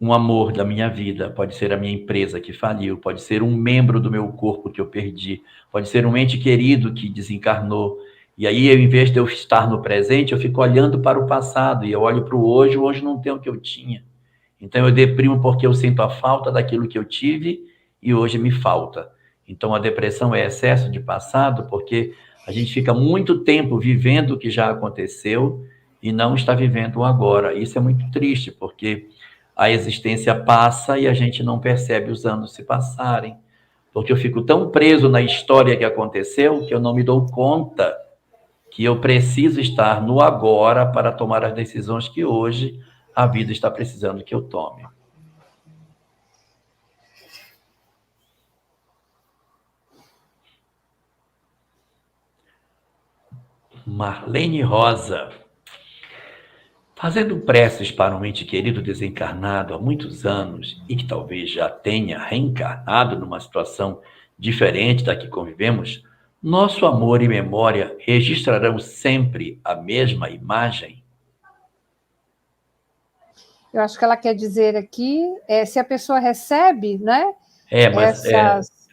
um amor da minha vida, pode ser a minha empresa que faliu, pode ser um membro do meu corpo que eu perdi, pode ser um ente querido que desencarnou. E aí, em vez de eu estar no presente, eu fico olhando para o passado, e eu olho para o hoje não tem o que eu tinha. Então, eu deprimo porque eu sinto a falta daquilo que eu tive e hoje me falta. Então, a depressão é excesso de passado porque a gente fica muito tempo vivendo o que já aconteceu e não está vivendo o agora. Isso é muito triste, porque a existência passa e a gente não percebe os anos se passarem. Porque eu fico tão preso na história que aconteceu que eu não me dou conta que eu preciso estar no agora para tomar as decisões que hoje a vida está precisando que eu tome. Marlene Rosa. Fazendo preces para um ente querido desencarnado há muitos anos e que talvez já tenha reencarnado numa situação diferente da que convivemos, nosso amor e memória registrarão sempre a mesma imagem? Eu acho que ela quer dizer aqui, se a pessoa recebe, né? Mas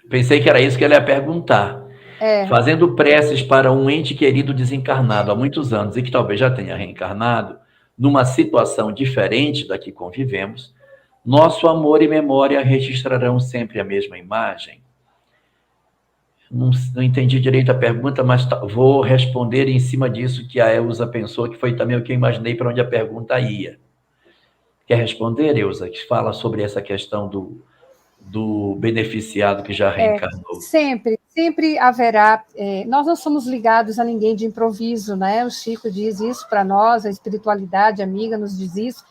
pensei que era isso que ela ia perguntar. Fazendo preces para um ente querido desencarnado há muitos anos e que talvez já tenha reencarnado, numa situação diferente da que convivemos, nosso amor e memória registrarão sempre a mesma imagem? Não entendi direito a pergunta, mas vou responder em cima disso que a Elza pensou, que foi também o que eu imaginei para onde a pergunta ia. Quer responder, Elza, que fala sobre essa questão do beneficiado que já reencarnou? Sempre haverá. Nós não somos ligados a ninguém de improviso, né? O Chico diz isso para nós, a espiritualidade amiga nos diz isso.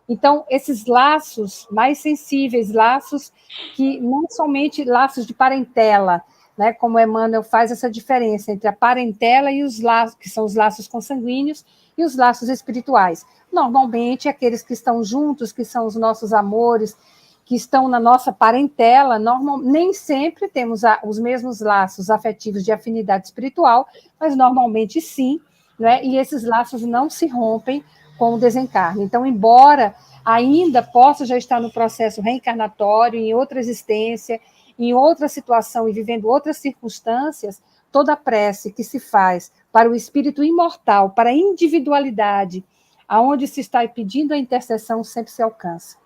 Então, esses laços mais sensíveis, laços que não somente laços de parentela, né? Como Emmanuel faz essa diferença entre a parentela e os laços, que são os laços consanguíneos, e os laços espirituais. Normalmente, aqueles que estão juntos, que são os nossos amores, que estão na nossa parentela, nem sempre temos os mesmos laços afetivos de afinidade espiritual, mas normalmente sim, né? E esses laços não se rompem com o desencarne. Então, embora ainda possa já estar no processo reencarnatório, em outra existência, em outra situação e vivendo outras circunstâncias, toda prece que se faz para o espírito imortal, para a individualidade, aonde se está pedindo a intercessão, sempre se alcança.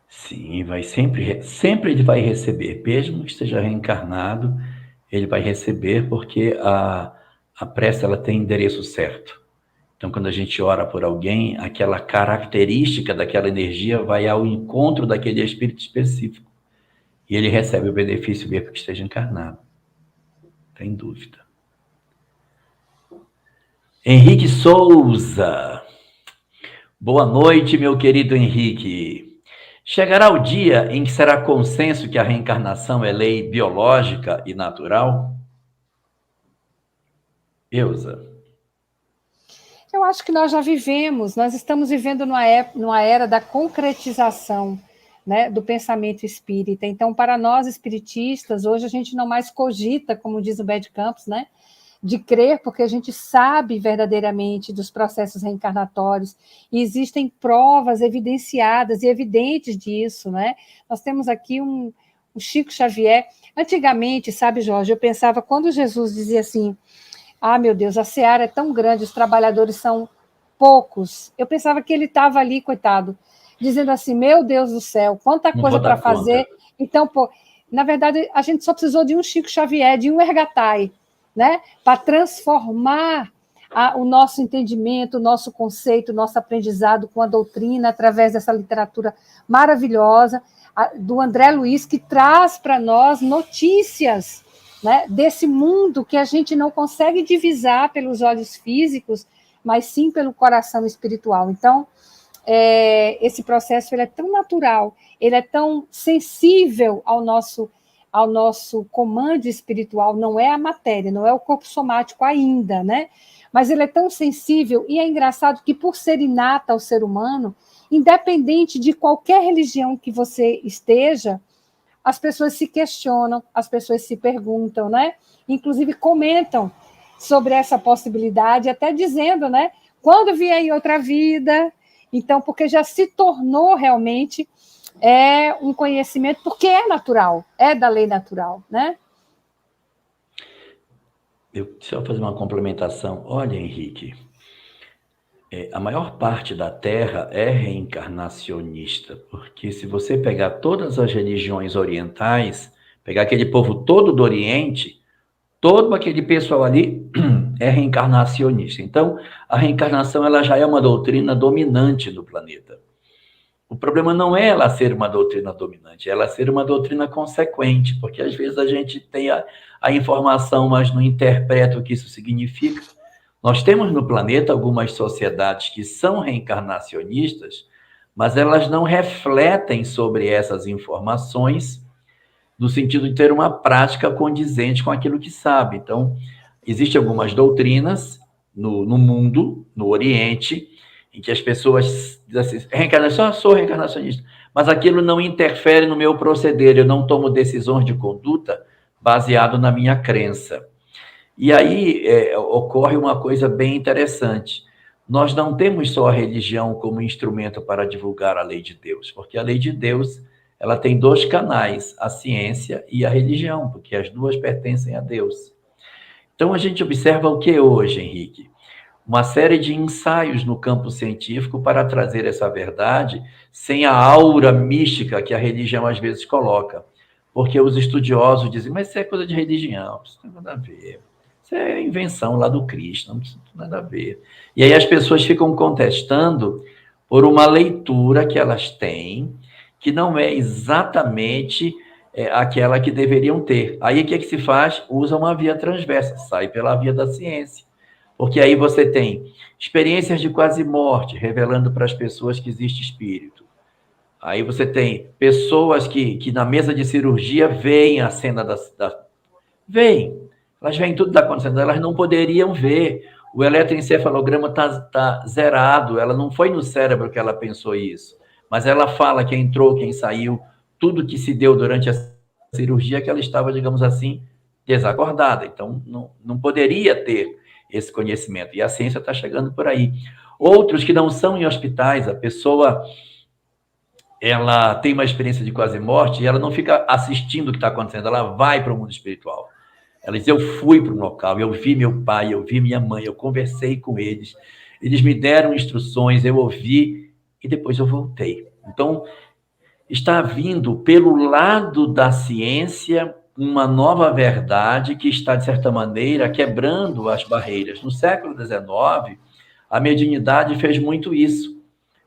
Sim, sempre ele vai receber, mesmo que esteja reencarnado, ele vai receber, porque a prece ela tem endereço certo. Então, quando a gente ora por alguém, aquela característica daquela energia vai ao encontro daquele espírito específico. E ele recebe o benefício mesmo que esteja encarnado. Tem dúvida. Henrique Souza. Boa noite, meu querido Henrique. Chegará o dia em que será consenso que a reencarnação é lei biológica e natural? Elza. Eu acho que nós já vivemos, nós estamos vivendo numa era da concretização, né, do pensamento espírita. Então, para nós espiritistas, hoje a gente não mais cogita, como diz o Bede Campos, né, de crer, porque a gente sabe verdadeiramente dos processos reencarnatórios, e existem provas evidenciadas e evidentes disso, né? Nós temos aqui um Chico Xavier. Antigamente, sabe, Jorge, eu pensava, quando Jesus dizia assim, meu Deus, a seara é tão grande, os trabalhadores são poucos, eu pensava que ele estava ali, coitado, dizendo assim, meu Deus do céu, quanta coisa para fazer. Então, na verdade, a gente só precisou de um Chico Xavier, de um Ergatai, né, para transformar o nosso entendimento, o nosso conceito, o nosso aprendizado com a doutrina, através dessa literatura maravilhosa do André Luiz, que traz para nós notícias, né, desse mundo que a gente não consegue divisar pelos olhos físicos, mas sim pelo coração espiritual. Então, esse processo ele é tão natural, ele é tão sensível ao nosso comando espiritual, não é a matéria, não é o corpo somático ainda, né? mas ele é tão sensível, e é engraçado que, por ser inata ao ser humano, independente de qualquer religião que você esteja, as pessoas se questionam, as pessoas se perguntam, né? Inclusive comentam sobre essa possibilidade, até dizendo, né? Quando vier em outra vida, então, porque já se tornou realmente um conhecimento, porque é natural, é da lei natural, né? Deixa eu fazer uma complementação. Olha, Henrique, a maior parte da Terra é reencarnacionista, porque se você pegar todas as religiões orientais, pegar aquele povo todo do Oriente, todo aquele pessoal ali é reencarnacionista. Então, a reencarnação ela já é uma doutrina dominante no planeta. O problema não é ela ser uma doutrina dominante, é ela ser uma doutrina consequente, porque às vezes a gente tem a informação, mas não interpreta o que isso significa. Nós temos no planeta algumas sociedades que são reencarnacionistas, mas elas não refletem sobre essas informações no sentido de ter uma prática condizente com aquilo que sabe. Então, existem algumas doutrinas no mundo, no Oriente, em que as pessoas dizem assim, reencarnação, eu sou reencarnacionista, mas aquilo não interfere no meu proceder, eu não tomo decisões de conduta baseado na minha crença. E aí ocorre uma coisa bem interessante. Nós não temos só a religião como instrumento para divulgar a lei de Deus, porque a lei de Deus ela tem dois canais, a ciência e a religião, porque as duas pertencem a Deus. Então a gente observa o que hoje, Henrique? Uma série de ensaios no campo científico para trazer essa verdade sem a aura mística que a religião às vezes coloca. Porque os estudiosos dizem, mas isso é coisa de religião, isso não tem nada a ver. Isso é invenção lá do Cristo, não tem nada a ver. E aí as pessoas ficam contestando por uma leitura que elas têm, que não é exatamente aquela que deveriam ter. Aí o que se faz? Usa uma via transversa, sai pela via da ciência. Porque aí você tem experiências de quase morte, revelando para as pessoas que existe espírito. Aí você tem pessoas que na mesa de cirurgia veem a cena veem. Elas veem tudo que está acontecendo, elas não poderiam ver. O eletroencefalograma está zerado, ela não foi no cérebro que ela pensou isso. Mas ela fala quem entrou, quem saiu, tudo que se deu durante a cirurgia, que ela estava, digamos assim, desacordada. Então, não poderia ter esse conhecimento. E a ciência está chegando por aí. Outros que não são em hospitais, a pessoa ela tem uma experiência de quase morte e ela não fica assistindo o que está acontecendo, ela vai para o mundo espiritual. Ela diz, eu fui para um local, eu vi meu pai, eu vi minha mãe, eu conversei com eles me deram instruções, eu ouvi e depois eu voltei. Então, está vindo pelo lado da ciência uma nova verdade que está, de certa maneira, quebrando as barreiras. No século XIX, a mediunidade fez muito isso,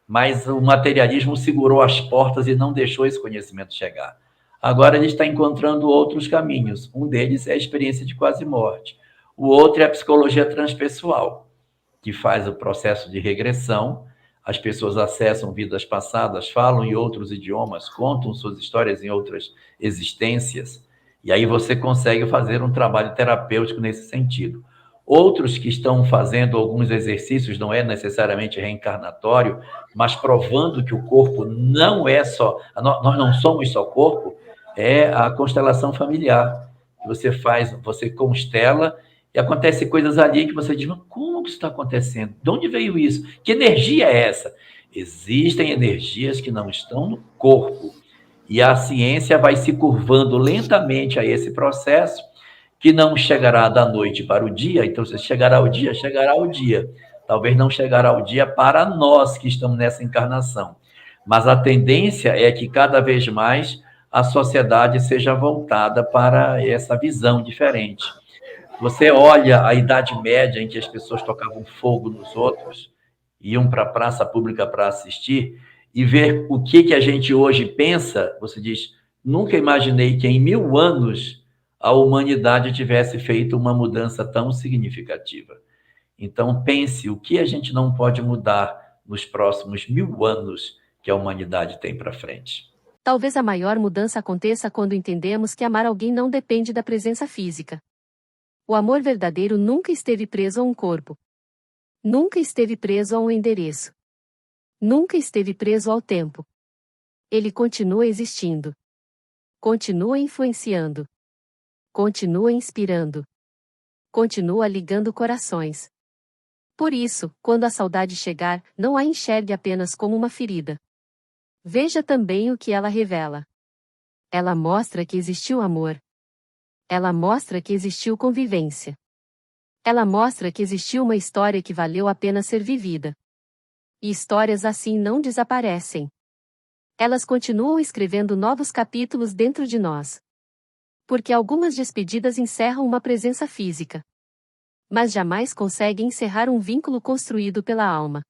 mas o materialismo segurou as portas e não deixou esse conhecimento chegar. Agora ele está encontrando outros caminhos. Um deles é a experiência de quase morte. O outro é a psicologia transpessoal, que faz o processo de regressão. As pessoas acessam vidas passadas, falam em outros idiomas, contam suas histórias em outras existências, e aí você consegue fazer um trabalho terapêutico nesse sentido. Outros que estão fazendo alguns exercícios, não é necessariamente reencarnatório, mas provando que o corpo não é só... Nós não somos só corpo, é a constelação familiar. Você faz, você constela, e acontece coisas ali que você diz, mas como que isso está acontecendo? De onde veio isso? Que energia é essa? Existem energias que não estão no corpo. E a ciência vai se curvando lentamente a esse processo, que não chegará da noite para o dia. Então, se chegará o dia, chegará o dia. Talvez não chegará o dia para nós que estamos nessa encarnação. Mas a tendência é que cada vez mais a sociedade seja voltada para essa visão diferente. Você olha a Idade Média, em que as pessoas tocavam fogo nos outros, iam para a praça pública para assistir, e ver o que a gente hoje pensa, você diz, nunca imaginei que em 1000 anos a humanidade tivesse feito uma mudança tão significativa. Então, pense o que a gente não pode mudar nos próximos 1000 anos que a humanidade tem para frente. Talvez a maior mudança aconteça quando entendemos que amar alguém não depende da presença física. O amor verdadeiro nunca esteve preso a um corpo, Nunca esteve preso a um endereço. Nunca esteve preso ao tempo. Ele continua existindo. Continua influenciando. Continua inspirando. Continua ligando corações. Por isso, quando a saudade chegar, não a enxergue apenas como uma ferida. Veja também o que ela revela. Ela mostra que existiu amor. Ela mostra que existiu convivência. Ela mostra que existiu uma história que valeu a pena ser vivida. E histórias assim não desaparecem. Elas continuam escrevendo novos capítulos dentro de nós. Porque algumas despedidas encerram uma presença física. Mas jamais conseguem encerrar um vínculo construído pela alma.